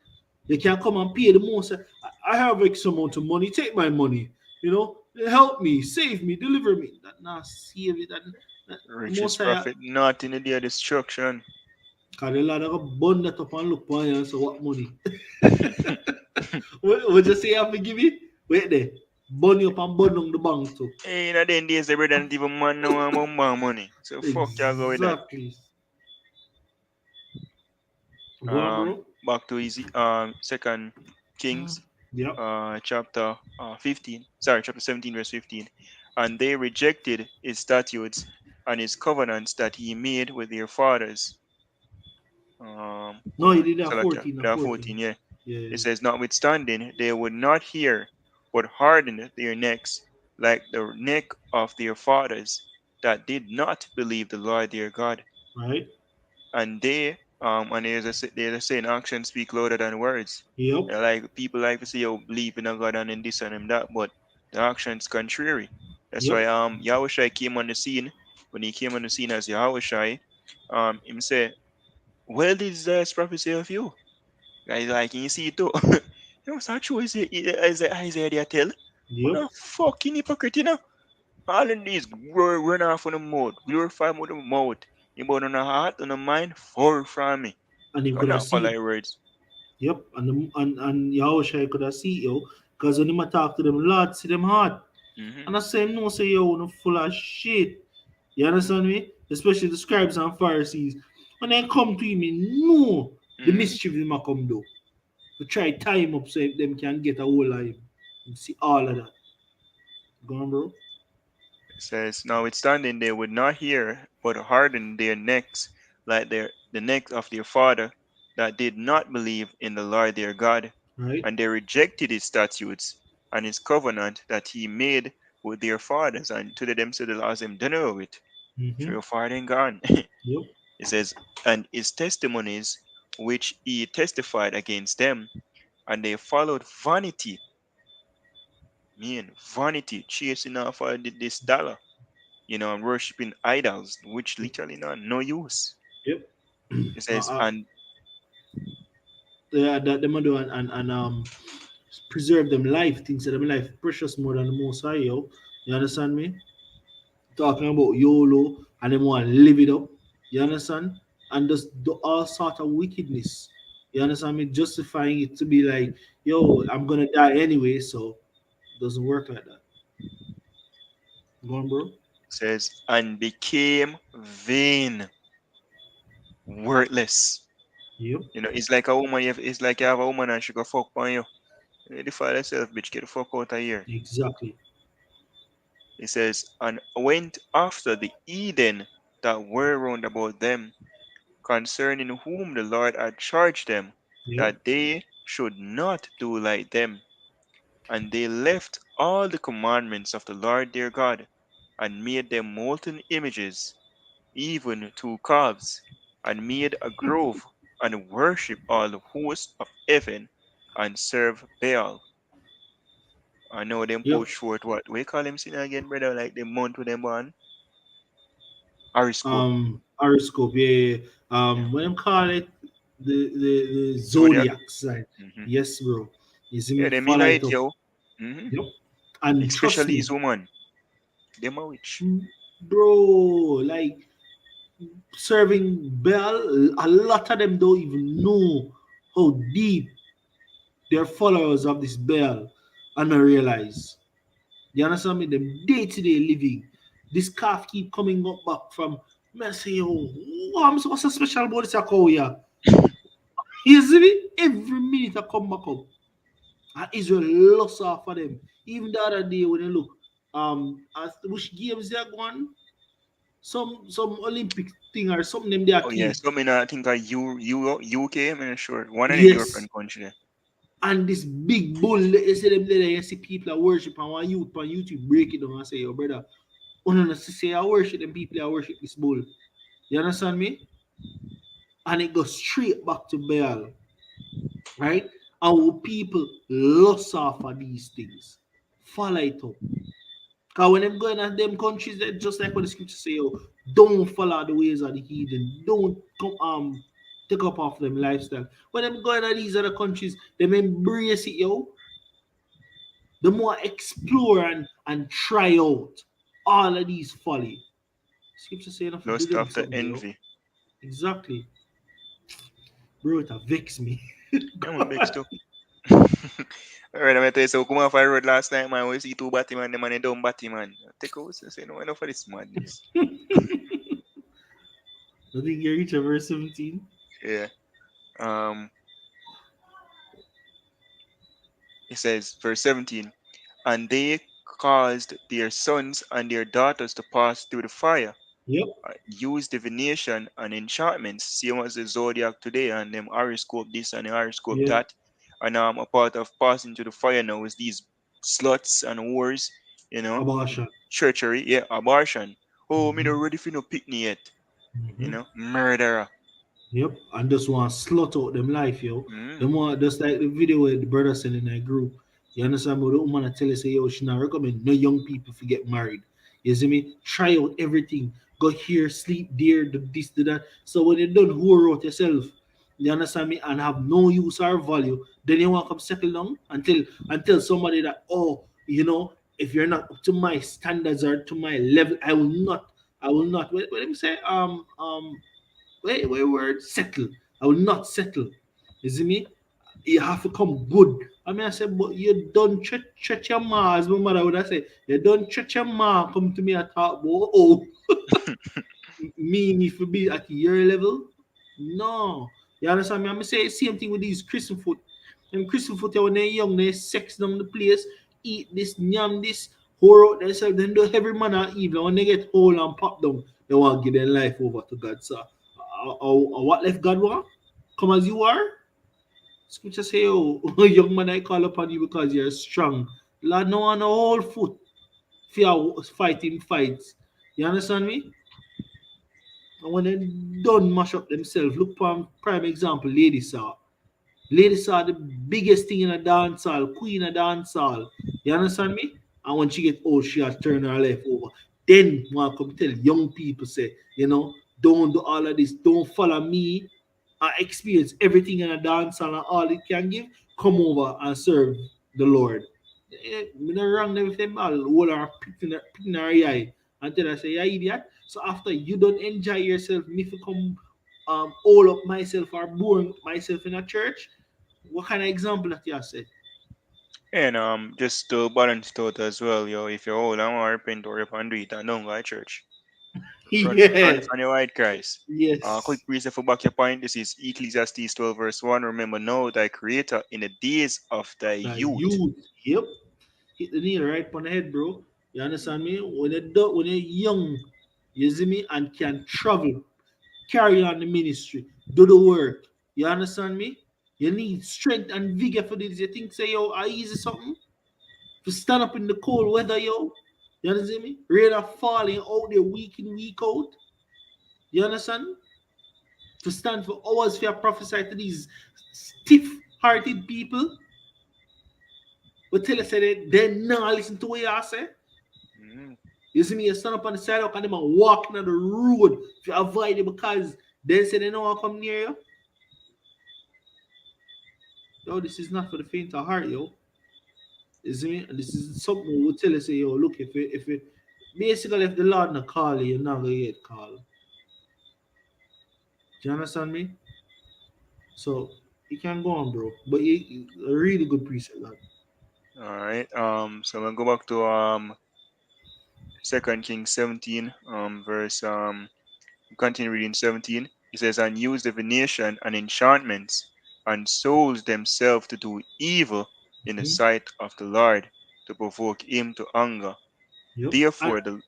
A: You can come and pay the most. I have X amount of money. Take my money. You know, help me, save me, deliver me. That not save it. That the most
B: Richest
A: I
B: prophet, not in the day of destruction.
A: cause the lad I got bun that up and look for you and say what money? What you say you have to give me? Wait there. Bun you up and bun down the bank too.
B: Hey, in the them days, the brother not even man no want more money. So fuck y'all go with that.
A: Exactly. Go on,
B: Um,
A: bro.
B: back to easy. Second Kings,
A: Yep.
B: chapter 15. Sorry, chapter 17, verse 15. And they rejected his statutes and his covenants that he made with their fathers.
A: No,
B: Hold
A: he
B: on.
A: did that
B: Salakia.
A: 14 or
B: That
A: 14.
B: 14, yeah. It
A: Yeah.
B: says, notwithstanding, they would not hear, but hardened their necks like the neck of their fathers that did not believe the Lord their God.
A: Right?
B: And and there's a saying, actions speak louder than words.
A: Yep.
B: Like people like to say, oh, believe in a God and in this and in that, but the action's contrary. That's
A: Yep.
B: why Yahushua came on the scene. When he came on the scene as Yahushua, him say, well, this is prophecy of you. Guys, like, can you see it too? You know, so true is Isaiah there tell. What
A: Yep.
B: a fucking hypocrite, you know? All in these run off on the mouth, glorify with the mouth. You but on the heart, on the mind, far from me.
A: And him
B: God
A: could have
B: not follow
A: see.
B: your words.
A: Yep. And Yahushua could have see yo. Because when him a talk to them, Lord, see them heart.
B: Mm-hmm.
A: And I say no, say yo, no full of shit. You understand me? Especially the scribes and Pharisees. When they come to him, he know the
B: Mm-hmm.
A: mischief him a come do. To try tie him up so them can get a hold of him. You see all of that. Go on, bro.
B: It says, notwithstanding, they would not hear, but hardened their necks like the necks of their father that did not believe in the Lord their God,
A: Right?
B: and they rejected his statutes and his covenant that he made with their fathers, and to them said the laws them done away with. So
A: Mm-hmm.
B: your father and gone.
A: Yep.
B: It says, and his testimonies which he testified against them, and they followed vanity, vanity, chasing after this dollar, and worshiping idols, which literally no use.
A: Yep.
B: It
A: uh,
B: says,
A: uh,
B: and
A: yeah, that them a do and preserve them life, things that them life precious more than the most high, yo. You understand me? Talking about YOLO and them want to live it up. You understand? And just do all sort of wickedness. You understand me? Justifying it to be like, yo, I'm gonna die anyway, so it doesn't work like that. Go on, bro.
B: says, and became vain, worthless.
A: Yep.
B: It's like a woman, it's like you have a woman and she go fuck on you. The father yourself, bitch, get the fuck out of here.
A: Exactly.
B: It says, and went after the Eden that were round about them, concerning whom the Lord had charged them,
A: Yep.
B: that they should not do like them. And they left all the commandments of the Lord their God, and made them molten images, even two calves, and made a grove, and worshipped all the hosts of heaven, and served Baal. I know them
A: Yep.
B: put short what we call him sin again, brother, like the month with them one. Horoscope.
A: Horoscope, yeah.
B: Yeah.
A: What them call it? The
B: Zodiac.
A: zodiac sign.
B: Hmm.
A: Yes, bro. You see me
B: Yeah, they mean
A: follow it
B: it,
A: up.
B: yo. Hmm.
A: Yep. And trust
B: Especially
A: me,
B: his woman. Them a witch.
A: bro, like serving Bell, a lot of them don't even know how deep they're followers of this Bell and I realize. You understand me? Them day-to-day living. This calf keep coming up back from me say, yo, what's so special about this cow here? You see me? Every minute I come back up. And Israel lost off of them. Even the other day when you look, which games they're going? some Olympic thing or something them they
B: Oh yeah,
A: keep.
B: so I think UK, I'm not sure. One of the
A: Yes.
B: European country.
A: And this big bull, you see them there, you see people are worship and one youth on YouTube break it down and say, yo, brother, don't say I worship them people I worship this bull. You understand me? And it goes straight back to Baal, right? Our people lost off of these things. Follow it up. Because when them going at them countries, they just like what the scripture say, yo, don't follow the ways of the heathen. Don't come take up off them lifestyle. When them going at these other countries, them embrace it, yo. The more explore and try out all of these folly. Scripture say enough to do
B: Lust
A: them
B: after
A: something, yo.
B: envy.
A: Exactly. Bro, it vex me.
B: Yeah, man, big stuff. Alright, I'm gonna tell you, so come off I road last night, man. We see two batty man, the man, they don't batty man. Take out, say, no, enough of this madness.
A: I think you reach a verse 17.
B: Yeah. Um, it says, verse 17, and they caused their sons and their daughters to pass through the fire,
A: Yep.
B: use divination and enchantments, same as the zodiac today, and them horoscope this and the horoscope
A: Yeah.
B: that. And a part of passing through the fire now is these sluts and wars, you know,
A: Abortion.
B: treachery, yeah, abortion. Oh, me not
A: Mm-hmm.
B: ready for no picnic yet,
A: Mm-hmm.
B: murderer.
A: Yep. And just want to slut out them life, yo.
B: Mm.
A: Them want just like the video where the brother sent in that group. You understand? But the woman I tell you say, yo, she not recommend no young people to get married. You see me? Try out everything. Go here, sleep there, do this, do that. So when you done whore out yourself, you understand me, and have no use or value, then you want to come settle down until somebody that, oh, if you're not up to my standards or to my level, I will not. What do you say? Where word settle. I will not settle. You see me? You have to come good. I mean, I said, but you don't church your ma, as my mother would have said. You don't church your ma, come to me and talk about, oh, me need to be at your level. No. You understand me? I'm going to say the same thing with these Christian food. Them Christian food, when they're young, they sex down the place, eat this, yam this, whore out themselves, then do every man of evil. When they get whole and pop down, they want to give their life over to God. So, what left God want? Come as you are? Scripture say, oh, young man, I call upon you because you're strong. Lord, no one a whole foot for fighting fights. You understand me? And when they done mash up themselves, look for prime example, Lady Saw. Lady Saw the biggest thing in a dance hall, queen of dance hall. You understand me? And when she get old, she had turn her life over. Then want come tell young people say, don't do all of this, don't follow me. I experience everything in a dance hall and all it can give. Come over and serve the Lord. Me not wrong them with them all. All are picking her eye and tell her say, yeah, idiot. So after you don't enjoy yourself, me to come all up myself or born myself in a church. What kind of example that you have said?
B: And just to balance thought as well, yo, if you're old and want to repent or repent do it and don't go to church. Run
A: Yeah.
B: from the white Christ. Quick
A: Yes.
B: reason for back your point. This is Ecclesiastes 12 verse 1. Remember now thy creator in the days of thy
A: The
B: youth.
A: youth. Yep. Hit the nail right on the head, bro. You understand me? When you're young, you see me, and can travel, carry on the ministry, do the work. You understand me? You need strength and vigor for this. You think say yo, I easy something? To stand up in the cold weather, yo. You understand me? Rain are falling out there week in, week out. You understand? To stand for hours for prophesy to these stiff-hearted people. But tell us that they not listen to what you say.
B: Mm.
A: You see me, you stand up on the sidewalk and them are walking on the road to avoid it because they say they don't want to come near you. Yo, this is not for the faint of heart, yo. You see me? And this is something we will tell you, say, yo, look, if it basically if the Lord not call you, you're not gonna get called. Do you understand me? So you can go on, bro. But a really good precept, lad.
B: All right. So I'm gonna go back to Second Kings 17, verse continue reading 17. It says, and use divination and enchantments, and souls themselves to do evil in the
A: Hmm?
B: sight of the Lord, to provoke him to anger.
A: Yep. And
B: Therefore, the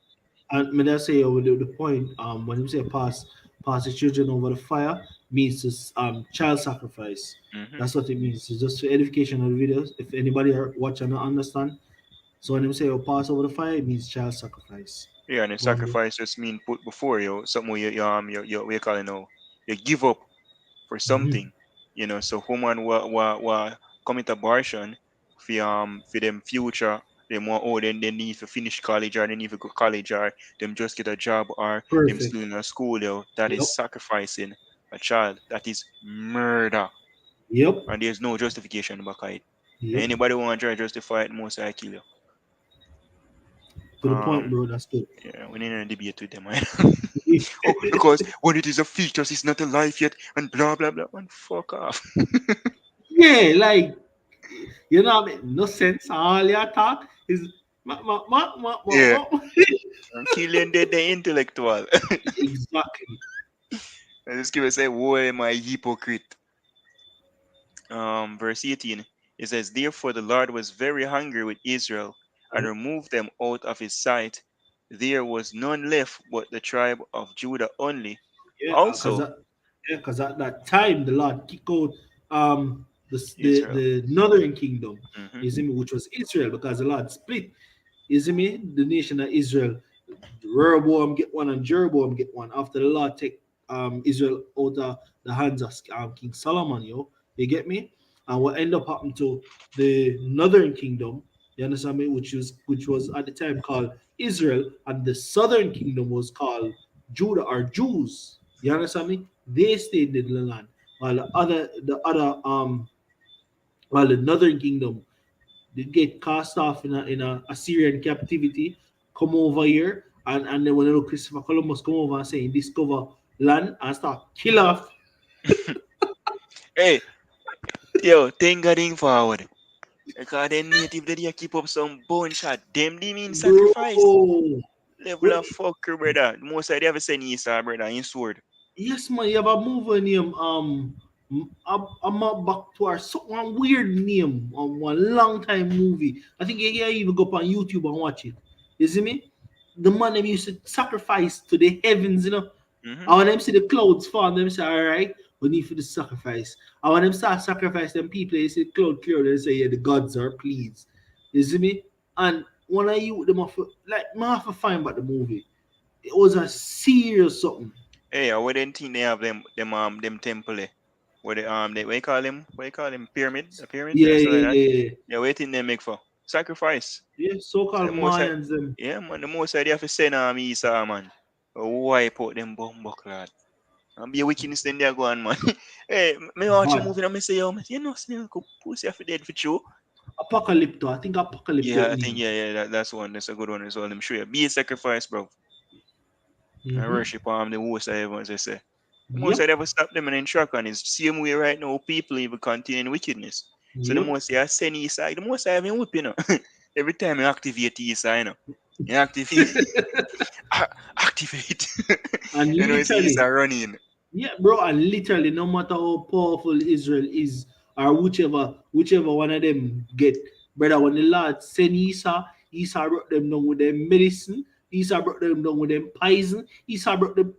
A: And may I say with the point, when you say pass the children over the fire, means this child sacrifice.
B: Hmm.
A: That's what it means. It's just for edification of the videos. If anybody are watching and understand, so when you say pass over the fire, it means child sacrifice.
B: Yeah, and the
A: Go on, bro.
B: sacrifice just mean put before you something where you what you call it now. You give up for
A: Hmm.
B: something. So woman wa commit abortion for them future. Them want then they need to finish college or they need to go college or them just get a job or them still
A: Perfect.
B: in a school that is
A: Yep.
B: sacrificing a child. That is murder.
A: Yep.
B: And there's no justification back it.
A: Yep.
B: Anybody want to try to justify it, most I kill you.
A: To the point,
B: Um
A: bro. That's good.
B: yeah, we need a debate with them. Oh, because when it is a fetus, it's not a life yet, and blah blah blah. And fuck off.
A: Yeah, like you know, what I mean? No sense. All your talk is
B: Yeah,
A: ma.
B: I'm killing the intellectual.
A: Exactly.
B: And this give say, "Who am I, hypocrite?" Verse 18. It says, "Therefore the Lord was very angry with Israel, and
A: Right.
B: removed them out of his sight. There was none left but the tribe of Judah only."
A: Yeah, because
B: Also,
A: at that time the Lord kicked out
B: Israel.
A: the northern kingdom,
B: Hmm.
A: you see me, which was Israel, because the Lord split, you see me, the nation of Israel. Rehoboam get one and Jeroboam get one after the Lord take Israel out of the hands of King Solomon, yo. You get me? And what end up happening to the northern kingdom, you understand me, which was at the time called Israel, and the southern kingdom was called Judah or Jews. You understand me? They stayed in the land, while the northern kingdom they get cast off in a Assyrian captivity, come over here, and then when little Christopher Columbus come over and say discover land and start kill off.
B: Hey, yo, thing getting forward. Because the native they keep up some bone shot. Them they mean sacrifice.
A: Bro.
B: Level
A: Bro,
B: of fucker, brother. Most of they ever send Esau, brother, in sword.
A: yes, man, you have a movie name. I'm back to our so one weird name on one long time movie. I think you can even go up on YouTube and watch it. You see me? The man them used to sacrifice to the heavens, you know.
B: Mm-hmm.
A: And when them see the clouds fall, them say, all right, we need for the sacrifice. And when them start sacrifice them people, they see the cloud clear, they say, yeah, the gods are pleased. You see me? And when I you them off like I have to find about the movie. It was a serious something.
B: Hey, I wouldn't think they have them temple. They what you call them? What you call them? Pyramid? A pyramid
A: Yeah,
B: or something
A: yeah,
B: like that?
A: yeah, yeah.
B: Yeah, what you think they make for? Sacrifice.
A: Yeah,
B: So
A: so-called
B: the most
A: Mayans them.
B: yeah man, the most they have to send Esau man. Wipe out them bumbo clad. And be a wickedness then they go on man. Hey, me watch a
A: Bad.
B: movie and me say, yo, man, you know, snake pussy have dead for you.
A: Apocalypto. I think Apocalypto
B: Yeah, I think
A: name.
B: that's one. That's a good one as well. I'm sure. Be a sacrifice, bro. I
A: Mm-hmm.
B: worship the most I ever, as I say. The most I
A: Yep.
B: ever stop them and then track on is same way right now people even continue in wickedness. So the
A: Yep.
B: most I send east side, the most I have in whip, you know. Every time I activate east side, you know. You activate activate.
A: And
B: You know, it's east
A: literally,
B: side running.
A: yeah, bro, and literally, no matter how powerful Israel is, or whichever one of them get, brother, when the Lord send Esau brought them down with them medicine, Esau brought them down with them poison, Esau brought them.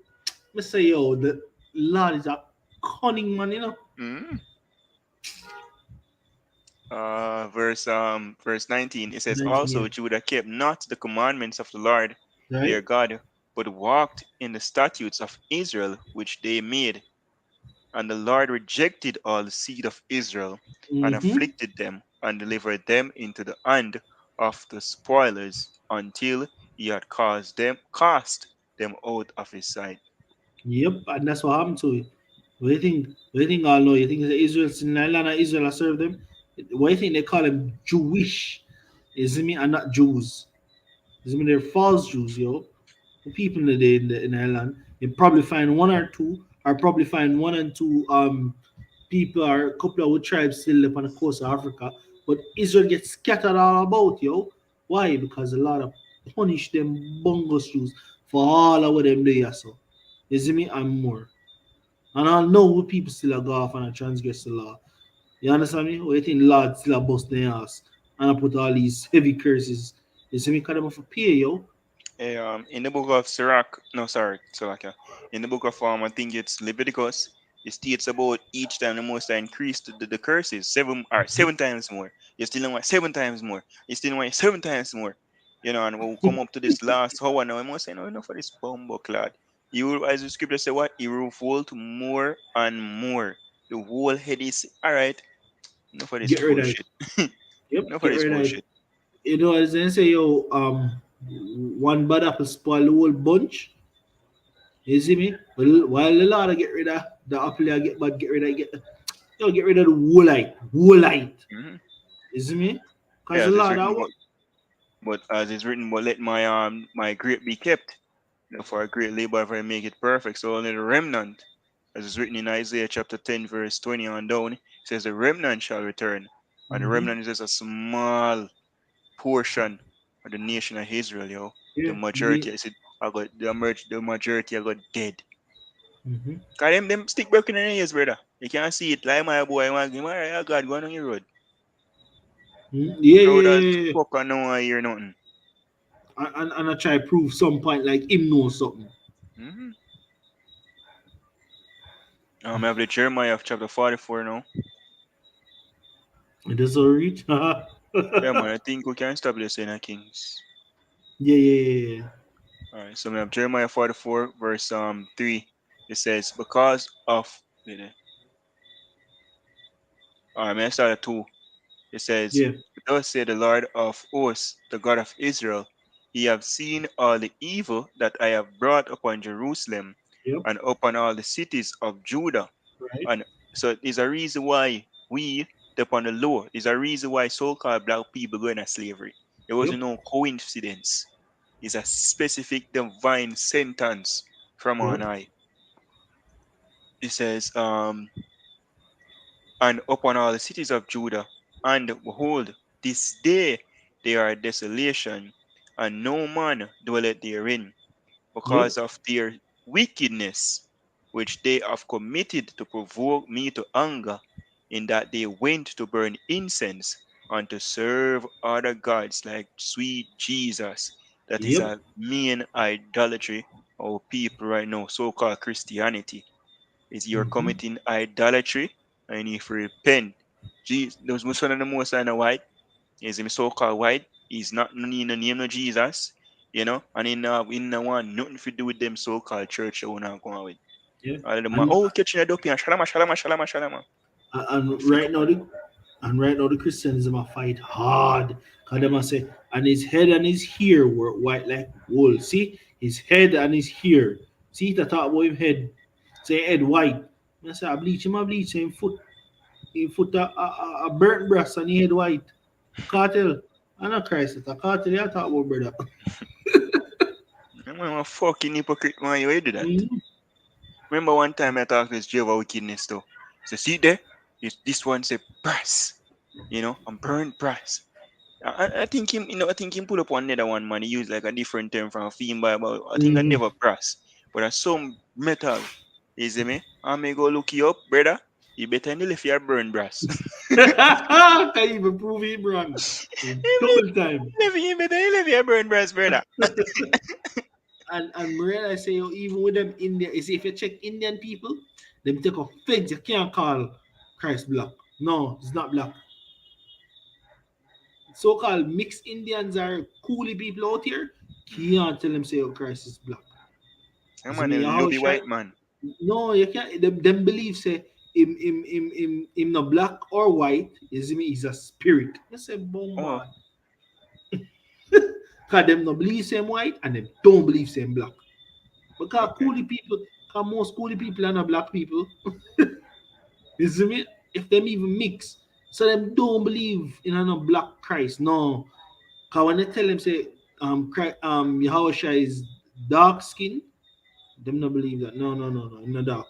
A: I say, yo, the Lord is a cunning man, you know.
B: Mm. Verse 19, it says,
A: 19
B: also
A: years,
B: Judah kept not the commandments of the Lord their
A: right?
B: God, but walked in the statutes of Israel which they made. And the Lord rejected all the seed of Israel, and
A: Mm-hmm.
B: afflicted them, and delivered them into the hand of the spoilers, until he had cast them out of his sight.
A: Yep, and that's what happened to it. What do you think? What do you think? All know? You think the Israel, in the land of Israel, I serve them? What do you think they call them Jewish? Is it me and not Jews? Is it me? They're false Jews, yo. The people in the day in the land, you probably find one or two, or probably find one and two people or a couple of tribes still up on the coast of Africa. But Israel gets scattered all about, yo. Why? Because a lot of punish them bongos Jews for all of what them do, yeah, so. You see me? And more. And I know what people still go off and I transgress the law. You understand me? What you think Lord still a bust their ass and I put all these heavy curses. You see me? Because them have to pay, yo.
B: In the book of Sirach, no, sorry, Sirach, yeah. In the book of I think it's Leviticus. It states about each time the Most High increased the curses seven times more. You still want 7 times more. You still want 7 times more. And we'll come up to this last hour now. I must say, no, enough for this bumbo clad. You will, as the scripture say, what? You will revolt more and more. The whole head is all right. Enough for this
A: Get rid of it.
B: bullshit.
A: Yep,
B: Enough for
A: get
B: this
A: rid of it.
B: bullshit.
A: As they say, yo, one bad apple spoil the whole bunch. You see me? Well, while the Lord get rid of the apple, I get bad, get rid of get rid of the whole light, whole light.
B: Hmm.
A: You see me? Cause
B: Yeah,
A: the
B: as it's
A: Lord,
B: written, but as it's written, but let my grape be kept, for a great labor if I make it perfect. So only the remnant, as it's written in Isaiah chapter 10, verse 20 on down, it says the remnant shall return. And the
A: mm-hmm.
B: remnant is just a small portion of the nation of Israel, yo. The
A: Yeah,
B: majority, I said, the majority I got dead.
A: mm-hmm.
B: Cause them stick broken in the ears, brother. You can't see it. Like my boy, man, give me God going on your road.
A: Yeah,
B: Proud
A: yeah,
B: as
A: yeah, yeah.
B: fuck, I know I hear nothing.
A: And I try to prove some point like him know something.
B: Mm-hmm. I have the Jeremiah of chapter 44 now.
A: It doesn't reach. Yeah,
B: Yeah, man, I think we can stop this in Kings.
A: yeah, yeah, yeah.
B: All right, so we have Jeremiah 44, verse 3. It says, because of, wait there. All right, man, I start at 2. It says,
A: Yeah.
B: thus say the Lord of hosts, the God of Israel, ye have seen all the evil that I have brought upon Jerusalem
A: Yep.
B: and upon all the cities of Judah.
A: Right.
B: And so there's a reason why we, upon the law, there's a reason why so-called black people go into slavery. There
A: Yep.
B: wasn't no coincidence. It's a specific divine sentence from on
A: Yep.
B: high. It says, and upon all the cities of Judah, and behold, this day they are a desolation, and no man dwelleth therein,
A: Yep.
B: because of their wickedness, which they have committed to provoke me to anger, in that they went to burn incense and to serve other gods like sweet Jesus. That is
A: Yep.
B: a main idolatry of people right now, so-called Christianity. Is you're
A: Mm-hmm.
B: committing idolatry and if you repent. Jesus, those son of the most and white is him so-called white. He's not in the name of Jesus, and in the one nothing to do with them so-called church that wanna go on with.
A: Yeah.
B: All of them are,
A: And
B: oh, catching a dope and shalama, shalama, shalama, shalama.
A: and
B: And flick
A: right
B: up
A: now
B: on them.
A: the Christians are fight hard. Cause them a say and his head and his hair were white like wool. See his head and his hair. See the talk about him head. Say head white. I say I bleach him foot. He foot a burnt brass and he head white. Cartel. I know Christ. It's a cartel. You talk about brother.
B: I'm a fucking hypocrite man, you do that.
A: Mm-hmm.
B: Remember one time I talked to this Jehovah wickedness though. So see there, this one say brass, and burnt brass. I think I think him put up one another one man. He used like a different term from theme by about I think I
A: Mm-hmm.
B: never brass, but there's some metal. You see me? I may go look you up, brother. You better than if you burn brass.
A: Can even prove him wrong. Double time.
B: You better if you burn brass, brother.
A: And Morel, I say, yo, even with them Indian, you see, if you check Indian people, them take offense. You can't call Christ black. No, it's not black. So called mixed Indians are coolie people out here. Can't tell them say, oh, Christ is black. You
B: Come
A: see
B: on,
A: me,
B: you
A: how
B: love
A: shy?
B: white man.
A: No, you can't. Them believe say, him no black or white. You see me, he's a spirit. You say,
B: Oh,
A: bombard. Because them no believe same white and them don't believe same black. Because
B: okay.
A: coolie people, because most coolie people are not black people. You see me? If them even mix, so them don't believe in a black Christ. No, cause when they tell them say Yahushua is dark skin, them not believe that. No, no, no, no, not dark.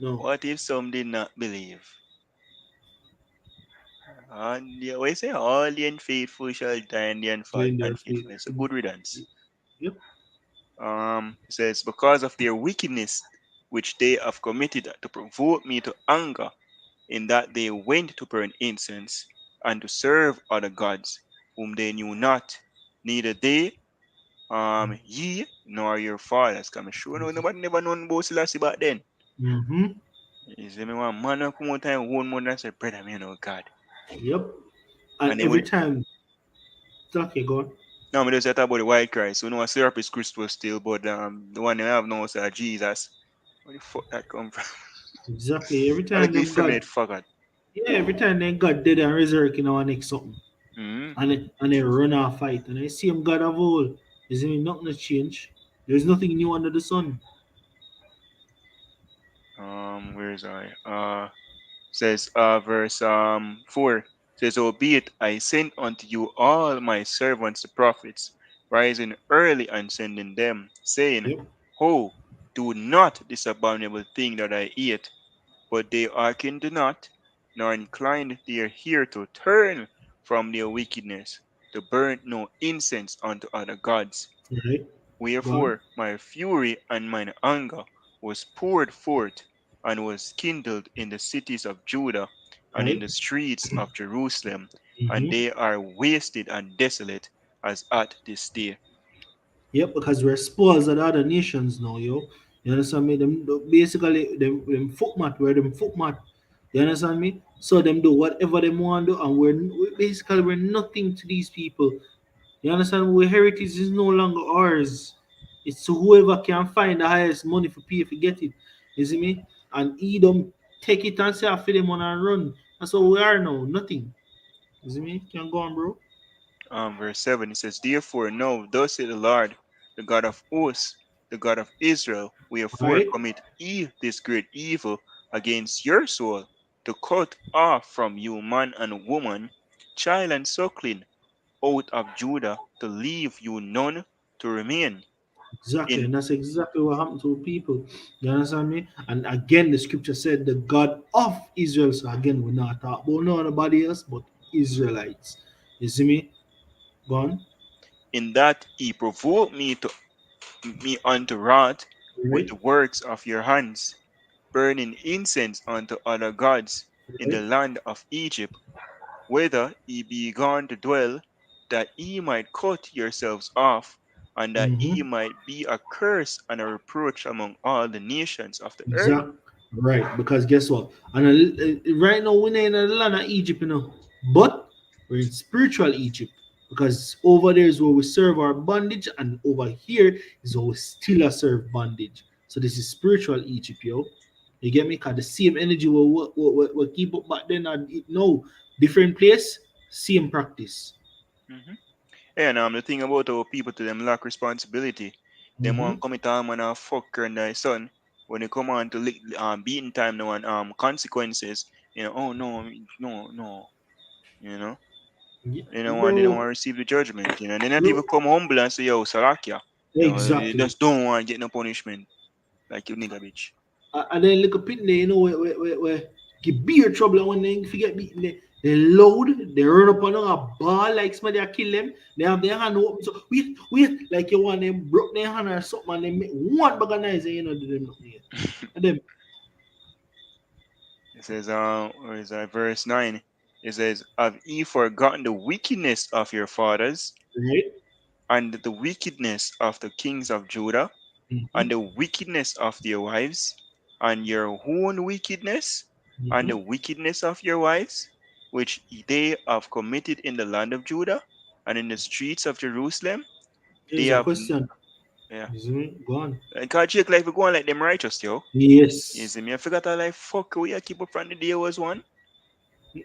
A: No.
B: What if some did not believe? And they always say, all the unfaithful shall die in the
A: In their faith.
B: unfaithfulness. So good riddance.
A: Yep.
B: It says, because of their wickedness, which they have committed to provoke me to anger, in that they went to burn incense and to serve other gods, whom they knew not, neither they ye nor your fathers. Come sure no nobody never known about Selassie back then.
A: Mm-hmm.
B: You see me one man come one time one more and say, brother, me know God.
A: Yep.
B: And
A: And
B: then
A: every
B: when
A: time, okay, go on.
B: now me just talk about the white Christ. We know a syrup is Christmas still, but the one they have now is Jesus. Where the fuck that come from?
A: Exactly. Every
B: I
A: time
B: like we
A: them God,
B: feminine fucker.
A: yeah, every time them God dead and resurrect in our next something.
B: Mm-hmm.
A: And they run our fight. And I see him God of old. Isn't it nothing to change? There's nothing new under the sun.
B: Where is I? Says verse 4 says, albeit I sent unto you all my servants the prophets, rising early and sending them, saying,
A: Yep.
B: ho, do not this abominable thing that I ate. But they hearkened not, nor inclined their ear to turn from their wickedness, to burn no incense unto other gods.
A: Right. Go on.
B: Wherefore my fury and mine anger was poured forth, and was kindled in the cities of Judah and in
A: Right.
B: the streets of Jerusalem, and
A: Mm-hmm.
B: they are wasted and desolate as at this day.
A: Yep, because we're spoils of the other nations now, yo. You understand me? Them basically them foot mat, we're them foot mat. You understand me? So them do whatever they want to do, and we're nothing to these people. You understand? Our heritage is no longer ours. It's to whoever can find the highest money for pay to get it. You see me? And Edom take it and say I feel them on and run. That's what we are now. Nothing. You see me? Can go on, bro.
B: Verse 7, it says, therefore know, thus saith the Lord, the God of hosts, the God of Israel, wherefore
A: Right?
B: commit ye this great evil against your soul, to cut off from you man and woman, child and suckling, out of Judah, to leave you none to remain.
A: Exactly,
B: In
A: and that's exactly what happened to people. You understand me? And again, the scripture said the God of Israel. So again, we're not talking about nobody else but Israelites. You see me? Go on.
B: that he provoked me unto wrath with
A: Right?
B: the works of your hands, burning incense unto other gods in the
A: Right?
B: land of Egypt, whither ye be gone to dwell, that ye might cut yourselves off, and that ye
A: Mm-hmm.
B: might be a curse and a reproach among all the nations of the earth.
A: Exact. Right, because guess what? And right now we're not in the land of Egypt, but we're in spiritual Egypt because over there is where we serve our bondage, and over here is where we still serve bondage. So this is spiritual Egypt, yo. You get me? Cause the same energy we keep up back then and no different place, same practice.
B: Mhm. And the thing about our people to them lack responsibility. Them
A: Mm-hmm.
B: want come at home and fuck her and their son. When they come on to beating time now and consequences, oh no, no, no, you know. They don't want
A: Bro,
B: to receive the judgment, and they not
A: bro,
B: even come humble and say, yo, Salakia. They
A: exactly.
B: just don't want to get no punishment. Like you nigga bitch.
A: And then look up in there, where give beer trouble and when they forget beating they load, they run up on a bar like somebody a kill them. They have their hand open. So wait, like you want them broke their hand or something and they make one bag of noise and you know do them nothing yet. And them
B: It says, where is that? Verse 9. It says, have ye forgotten the wickedness of your fathers,
A: right?
B: and the wickedness of the kings of Judah,
A: Mm-hmm.
B: and the wickedness of their wives, and your own wickedness, and
A: Mm-hmm.
B: the wickedness of your wives, which they have committed in the land of Judah, and in the streets of Jerusalem? They
A: Here's a
B: have,
A: question.
B: yeah.
A: Is me? Go on.
B: Like, God, Jake, like, we go on like them righteous, yo. You
A: Yes.
B: see me? I forgot I like, fuck, we keep up from the day was one.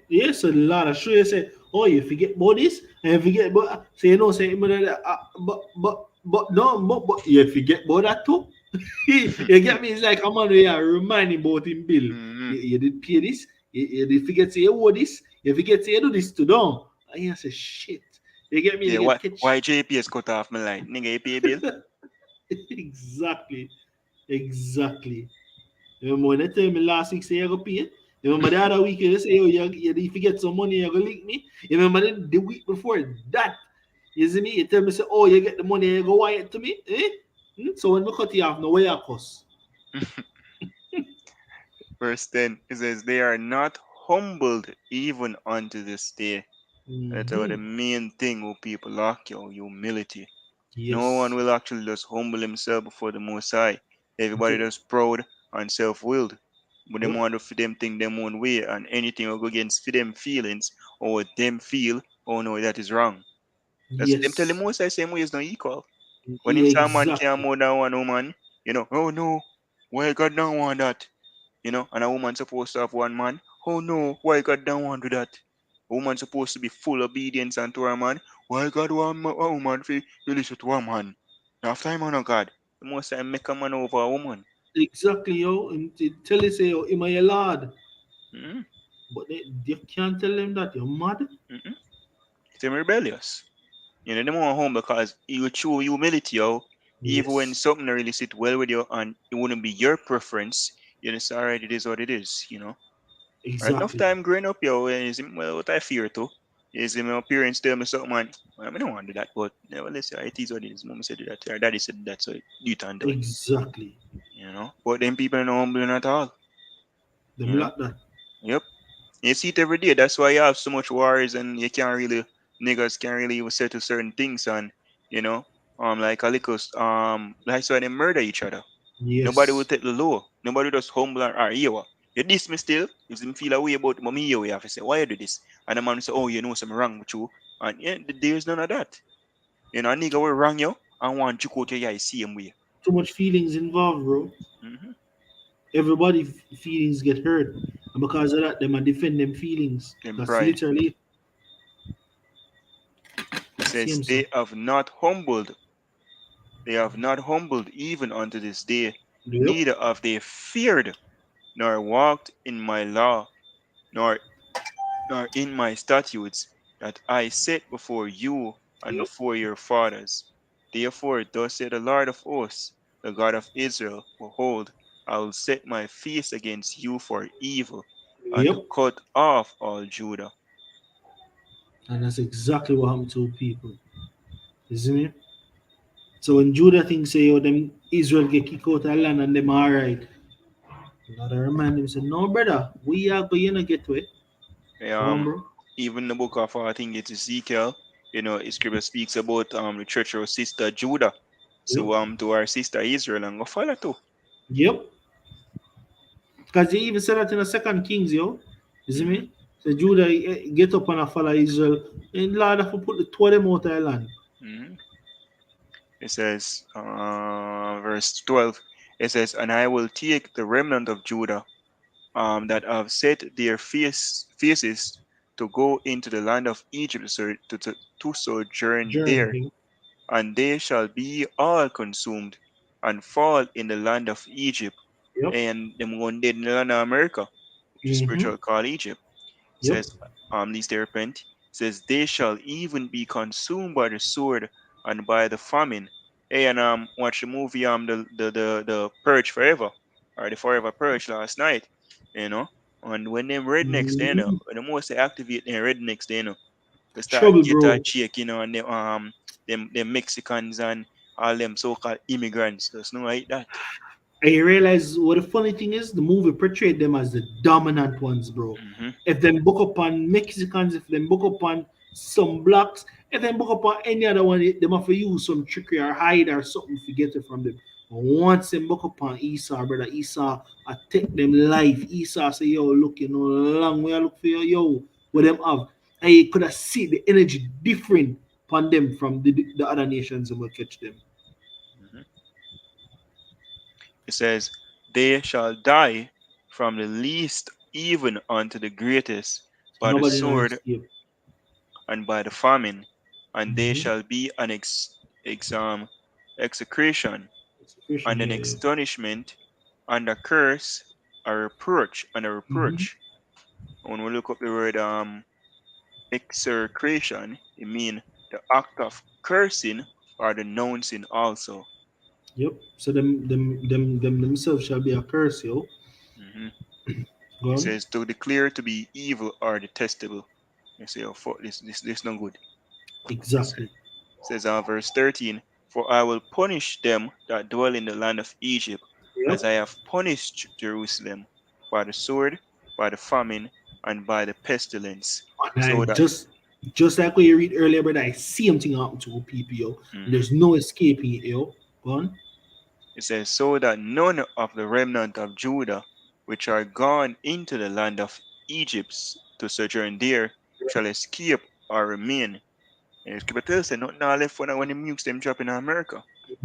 A: Yes, a lot of sure you say, oh, you forget about this and you forget about say say but no but you forget about that too. You get me? It's like I'm on here reminding about him bill.
B: Hmm.
A: You did pay this, you did forget to say you owe this, you forget to say you do this to them. And you say shit. You get me?
B: Yeah,
A: You
B: why,
A: get catch.
B: why JPS cut off my line? Nigga, you pay bill?
A: Exactly. Exactly. Remember when they tell me last week say you go pay? Remember the other week they say, oh, if you get some money, you go link me. Remember the week before that, you see me? You tell me say, oh, you get the money, you go wire it to me. Eh? So when we cut you off, no way you cuss.
B: Verse 10, it says, they are not humbled even unto this day. That's the
A: Mm-hmm.
B: main thing with people lack your humility. No one
A: Yes.
B: will actually just humble himself before the Most High. Everybody
A: Ju-
B: just proud and self-willed. But them
A: Yep.
B: want to for them think them own way and anything will go against for them feelings or what them feel, oh no, that is wrong. That's them tell the
A: Yes.
B: Most High same way is not equal. When him
A: Yeah,
B: say a man can't
A: exactly.
B: more than one woman, oh no, why God don't want that? And a woman supposed to have one man. Oh no, why God don't want to do that? A woman supposed to be full obedience unto her man. Why God want a woman to listen to a man? After him, man of God, the most I make a man over a woman.
A: Exactly, yo. And they tell you say, yo, am I your lord?
B: Mm-hmm.
A: But they can't tell them that you're mad.
B: Mm-hmm. Them rebellious. They want home because you show humility, yo. Even when
A: Yes.
B: something really sit well with you and it wouldn't be your preference, it's alright, it is what it is. Enough
A: Exactly.
B: time growing up, yo, is well, what I fear too. Is my parents tell me something, man. Well, I don't want to do that, but nevertheless, it is what it is. Mom said do that, or daddy said that, so you can't do it.
A: Exactly.
B: But them people are not humbling at all.
A: Them
B: You know.
A: like that.
B: Yep. You see it every day. That's why you have so much wars, and you can't really niggas can't really even settle certain things, and you know, like a little, that's why they murder each other. Nobody will
A: Yes.
B: take the law. Nobody just humble or hear what. You diss me still. If them feel a way about it, but me hear what you have to say. Why you do this? And the man will say, oh, something wrong with you. And yeah, there's none of that. A nigga will wrong you and want you go to your same way.
A: Too much feelings involved, bro.
B: Mm-hmm.
A: Everybody feelings get hurt. And because of that, them and defend them feelings.
B: Them
A: That's
B: pride.
A: literally
B: It says
A: same so.
B: they have not humbled. They have not humbled even unto this day.
A: Yep.
B: Neither have they feared, nor walked in my law, nor in my statutes that I set before you and
A: Yep.
B: before your fathers. Therefore, thus said the Lord of hosts, the God of Israel, behold, I will set my face against you for evil, and to
A: Yep.
B: cut off all Judah.
A: And that's exactly what happened to people. You see me? So when Judah thinks say, oh, them Israel get kicked out of the land and them alright. You gotta remind him, say, no, brother, we are going to get to it. Come on,
B: Um,
A: bro.
B: Even the book of I think it's Ezekiel, Scripture speaks about the church of sister Judah.
A: Yep.
B: So to our sister Israel and go follow too.
A: Yep. Because they even said that in the second Kings, yo. You see
B: Hmm.
A: me? So Judah get up and follow Israel. And Lord have to put the two of them out of the land.
B: Hmm. It says, verse 12, it says, and I will take the remnant of Judah that have set their faces to go into the land of Egypt to sojourn there,
A: Journey.
B: and they shall be all consumed and fall in the land of Egypt,
A: Yep.
B: and them one dead in the land of America, which is
A: Mm-hmm.
B: spiritual called Egypt. It
A: Yep.
B: says, least they repent. It says, they shall even be consumed by the sword and by the famine. Hey, and watch the movie the Purge Forever, or the Forever Purge last night, you know. And when them rednecks
A: Mm-hmm.
B: when the most they activate them rednecks they start
A: Trouble,
B: get a
A: bro.
B: check, and them Mexicans and all them so-called immigrants. There's no like that.
A: And you realize what the funny thing is? The movie portrayed them as the dominant ones, bro.
B: Hmm.
A: If them book up on Mexicans, if them book up on some blacks, if them book up on any other one, them have to use some trickery or hide or something to get it from them. But once them book up on Esau, brother, Esau, I take them life. Esau say, yo, look, long way I look for you, yo, what them have. And you could have see the energy different upon them from the other nations and will catch them.
B: Hmm. It says, they shall die from the least even unto the greatest by the
A: Nobody not
B: sword
A: escape.
B: and by the famine, and they
A: Mm-hmm.
B: shall be an execration
A: Execution,
B: and an
A: yeah, yeah.
B: astonishment and a curse, a reproach and a
A: Mm-hmm.
B: reproach. When we look up the word execration, it means the act of cursing or denouncing also.
A: Yep. So them themselves shall be a curse, yo.
B: Hmm.
A: Go
B: It
A: on.
B: says to declare to be evil or detestable. You say, oh, fuck this no good. It
A: Exactly.
B: says verse 13, for I will punish them that dwell in the land of Egypt, as
A: Yep.
B: I have punished Jerusalem by the sword, by the famine, and by the pestilence.
A: And I
B: So that
A: just Just like what you read earlier, brother, I see something happen to people, yo. And
B: Mhm.
A: there's no escaping it, yo. Go on.
B: It says, so that none of the remnant of Judah, which are gone into the land of Egypt to sojourn there, shall escape or remain. And the scripture tells us, nothing left when the mukes them drop in America.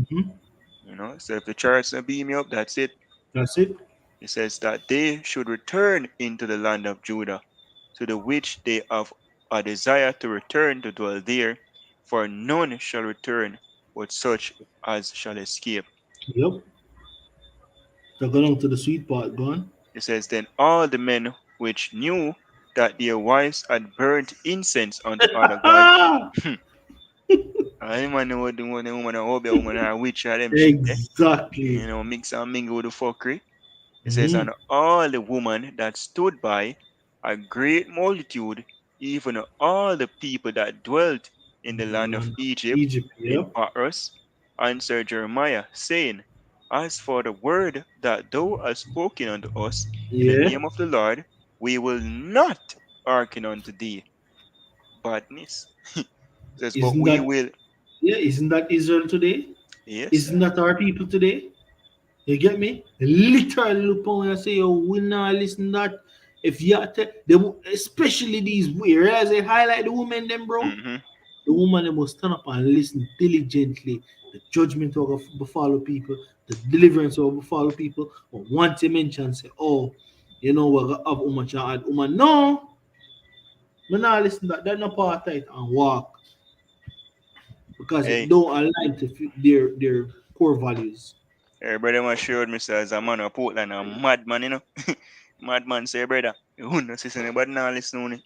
A: Hmm.
B: So if the charts beam me up, that's it.
A: That's it.
B: It says that they should return into the land of Judah, to the which they have a desire to return to dwell there, for none shall return, but such as shall escape.
A: Yep. So go on to the sweet part. Go on.
B: It says, then all the men which knew that their wives had burnt incense unto other god. I man know what the woman a hobby woman a witch or them shit, eh?
A: Exactly.
B: Mix and mingle with the fuckery. It says,
A: Hmm.
B: and all the women that stood by, a great multitude, even all the people that dwelt in the
A: The
B: land of
A: land of
B: Egypt,
A: Egypt.
B: in
A: Yep.
B: Paros, answered Jeremiah, saying, as for the word that thou hast spoken unto us in the
A: Yeah.
B: name of the Lord, we will not hearken unto thee. Badness. It says, but
A: Isn't
B: we
A: that
B: will.
A: yeah? Isn't that Israel today?
B: Yes.
A: Isn't that our people today? You get me? Literally look on and say, yo, we not listen that. If you are especially these whereas they highlight the women them, bro.
B: Mm-hmm.
A: The woman they must stand up and listen diligently. The judgment will befall people, the deliverance will befall people. But once you mention, say, oh, you know, we're gonna have woman child, woman. No, me not listen that. That not part of it and walk because it
B: Hey,
A: don't align to their core values.
B: brother man showed me say as a man of Portland, a madman. Madman say, brother, you no see anybody now listen to me.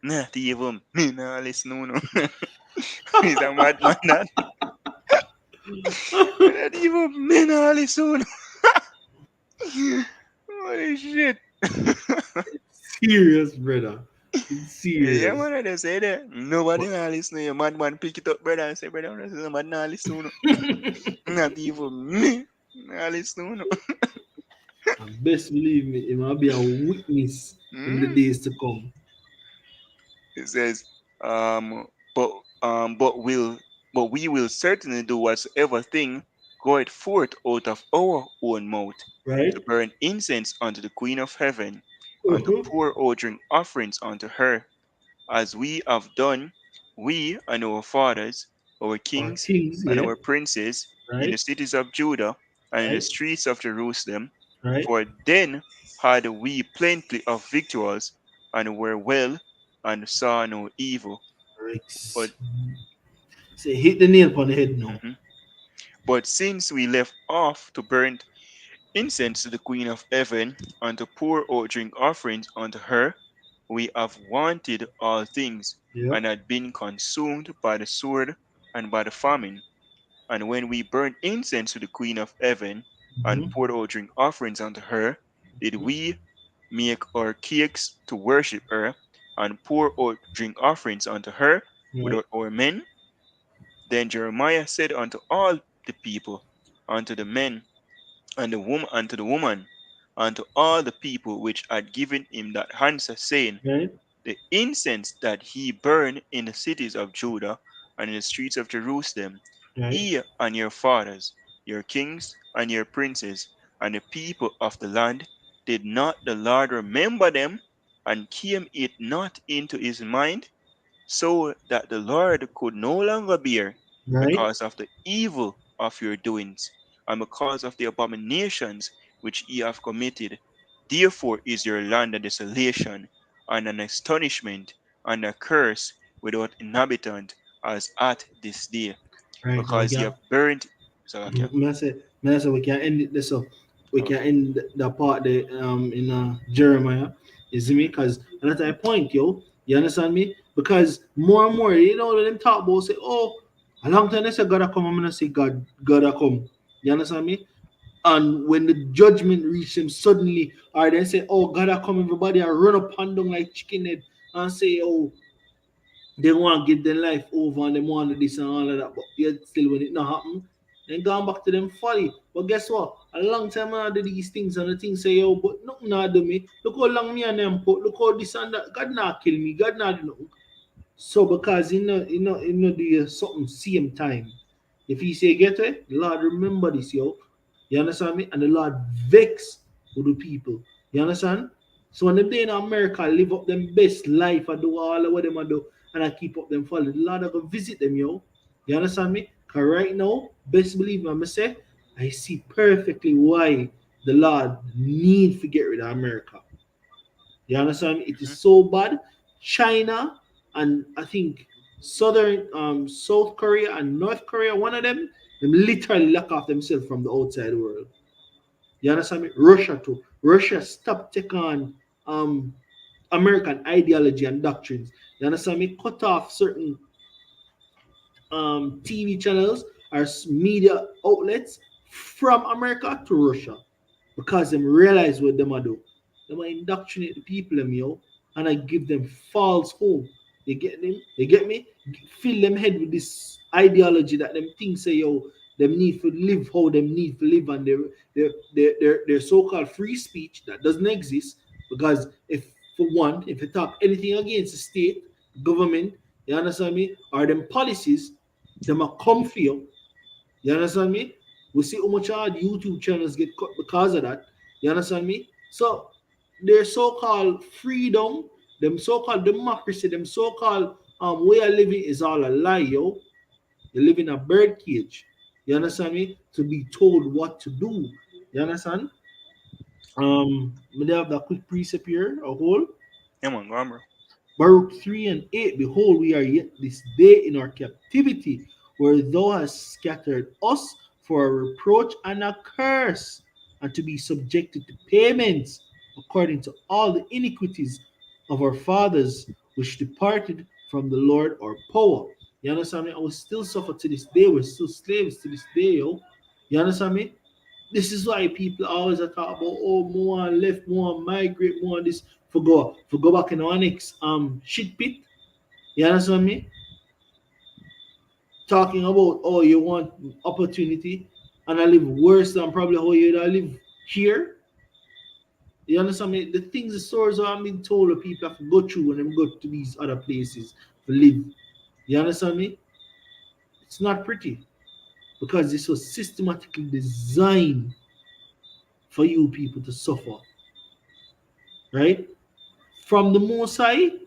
B: Not even me now listen to no. He's a madman that. Not even me now listen to. Holy shit.
A: Serious, brother. It's
B: Yeah,
A: serious.
B: man, I just say that. Nobody now listen to you. Madman pick it up, brother, and say, brother, this is a man now listen to no. Not even me now listen to
A: And best believe me, it might be a witness in the
B: no.
A: days to come.
B: It says, um, but um, but will but we will certainly do whatsoever thing goeth forth out of our own mouth, to
A: Right?
B: burn incense unto the Queen of Heaven, and to
A: Uh-huh.
B: pour out drink offerings unto her, as we have done, we and our fathers, our
A: Our
B: kings
A: kings,
B: and
A: yeah.
B: our princes, in the
A: Right?
B: cities of Judah and in the
A: Right?
B: streets of Jerusalem.
A: Right?
B: For then had we plenty of victuals, and were well, and saw no evil.
A: Right.
B: But
A: Say hit the nail on the head now.
B: mhm. But since we left off to burn incense to the Queen of Heaven, and to pour out drink offerings unto her, we have wanted all things,
A: Yep.
B: and had been consumed by the sword and by the famine. And when we burned incense to the Queen of Heaven, and
A: Mm-hmm.
B: poured out drink offerings unto her, did
A: Mm-hmm.
B: we make our cakes to worship her, and pour out drink offerings unto her
A: Right?
B: without our men? Then Jeremiah said unto all the people, unto the men, and the woman, unto the woman, unto all the people which had given him that answer, saying,
A: Right?
B: the incense that he burned in the cities of Judah and in the streets of Jerusalem,
A: Right?
B: ye and your fathers, your kings and your princes, and the people of the land, did not the Lord remember them, and came it not into his mind, so that the Lord could no longer bear,
A: Right?
B: because of the evil of your doings, and because of the abominations which ye have committed. Therefore is your land a desolation, and an astonishment, and a curse without inhabitant, as at this day,
A: Right. Now we
B: because ye
A: can
B: have burnt. Salakia.
A: may I say we can end it this up. We can
B: Okay.
A: end the part there in Jeremiah. You see me?
B: Mhm.
A: Because another point, yo. You understand me? Because more and more, you know, them talk about say, oh, a long time they say God a come, I'm gonna say God a come. You understand me? And when the judgment reach him suddenly, or they say, oh, God a come, everybody I run up and down like chicken head and say, oh, they want to give their life over and they want this and all of that, but yet still when it not happen, then gone back to them folly. But guess what? A long time I do these things and the things say, yo, but nothing not do me. Look how long me and them put, look how this and that. God not kill me, God not do nothing. So because do something same time. If he say get it, the Lord remember this, yo. You understand me? And the Lord vex with the people. You understand? So when them day in America live up them best life and do all of what them a do and I keep up them follow, the Lord are gonna visit them, yo. You understand me? Cause right now, best believe me, I'm say, I see perfectly why the Lord need to get rid of America. You understand me? It is
B: Mhm.
A: so bad. China and I think South Korea and North Korea, one of them literally lock off themselves from the outside world. You understand me? Russia too. Russia stopped taking on um American ideology and doctrines. You understand me? Cut off certain TV channels or media outlets from America to Russia because them realize what them a do. Them a indoctrinate the people them yo, and I give them false hope. You get them? You get me? Fill them head with this ideology that them think say yo, them need to live how them need to live, and their so-called free speech that doesn't exist because if for one, if you talk anything against the state, government, you understand me, or them policies, them are come for you. You understand me? We see how much hard YouTube channels get cut because of that. You understand me? So their so-called freedom, them so-called democracy, them so-called way of living is all a lie, yo. You live in a bird cage. You understand me? To be told what to do. You understand? May I have that quick precept here, a whole.
B: Yeah, man, go on, bro.
A: Baruch 3 and 8, behold, we are yet this day in our captivity, where thou hast scattered us for a reproach and a curse, and to be subjected to payments according to all the iniquities of our fathers, which departed from the Lord our power. You understand me? I will still suffer to this day. We're still slaves to this day, yo. You understand me? This is why people always are talk about more and left, more and migrate, more and this for go back in our next shit pit. You understand me? Talking about you want opportunity and I live worse than probably how you live here. You understand me? The things, the stories that I'm being told of people have to go through when they go to these other places to live. You understand me? It's not pretty because this was systematically designed for you people to suffer, right? From the Mosai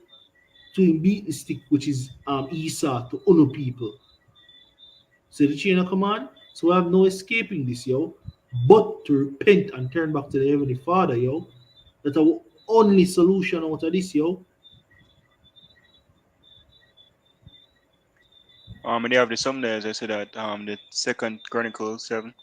A: to him beat the stick, which is Esau to Uno people. So the chain of command. So we have no escaping this, yo. But to repent and turn back to the Heavenly Father, yo. That's our only solution out of this, yo.
B: And they have the some there, as I said that the Second Chronicles 7.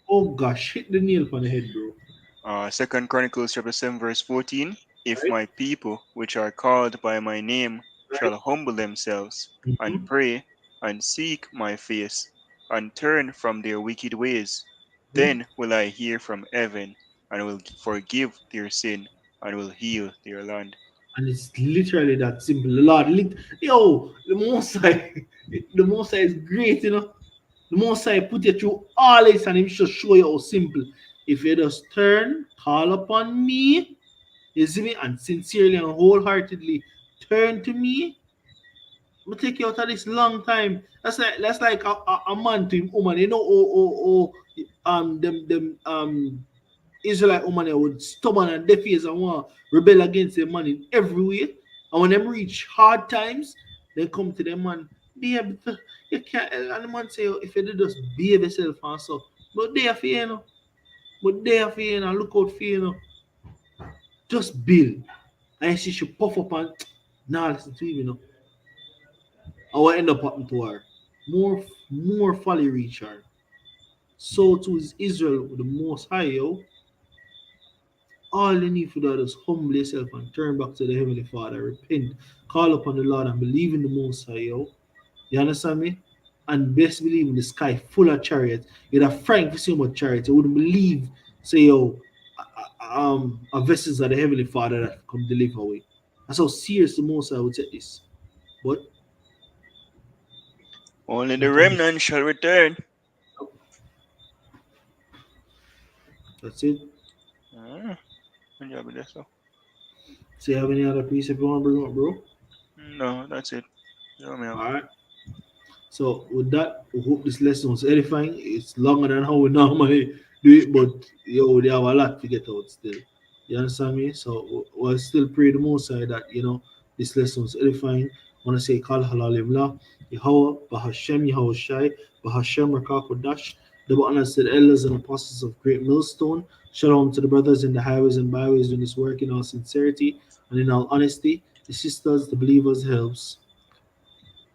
A: Oh gosh, hit the nail on the head, bro.
B: Second Chronicles chapter 7 verse 14. If
A: Right?
B: my people, which are called by my name,
A: Right?
B: shall humble themselves and
A: Mm-hmm.
B: pray and seek my face and turn from their wicked ways,
A: Mm-hmm.
B: then will I hear from heaven and will forgive their sin and will heal their land.
A: And it's literally that simple. The Lord, yo, the Most High, the Most High is great, you know. The Most High put you through all this and He just show you how simple. If you just turn, call upon me, you see me, and sincerely and wholeheartedly turn to me, I'm take you out of this long time. That's like a man to him woman. You know, them Israelite woman they would stubborn and deaf ears and want rebel against their man in every way. And when them reach hard times, they come to them man, babe, you can't. And the man say, if you do just behave yourself and so, but they are for you, know. But they are for you, know. Look out for you, know. Just build. And she should puff up and nah, listen to him, you know. I will end up happening to her. More folly reach her. So too is Israel with the most high, yo. All you need for that is humble yourself and turn back to the Heavenly Father. Repent, call upon the Lord and believe in the Most High, yo. You understand me? And best believe in the sky full of chariots. You'd have frank for so much chariots. You wouldn't believe, say, yo, a vessels of the Heavenly Father that come deliver away. That's how serious the Most High would take this. But
B: Only the
A: sometimes
B: remnant shall return.
A: that's it.
B: Ah, good job with that, so.
A: So you have any other piece if you want to bring up, bro?
B: No, that's it. Yeah, man.
A: All right. So with that, we hope this lesson was edifying. It's longer than how we normally do it, but we have a lot to get out still. You understand me? So we'll still pray the most side that this lesson was edifying. I want to say Kal Halalimla, Yahweh, Bahashem, Yahweh Shai, Bahashem Rakakodash, the honors to the elders and apostles of Great Millstone. Shalom to the brothers in the highways and byways doing this work in all sincerity and in all honesty. The sisters, the believers helps.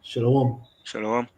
A: Shalom.
B: Shalom.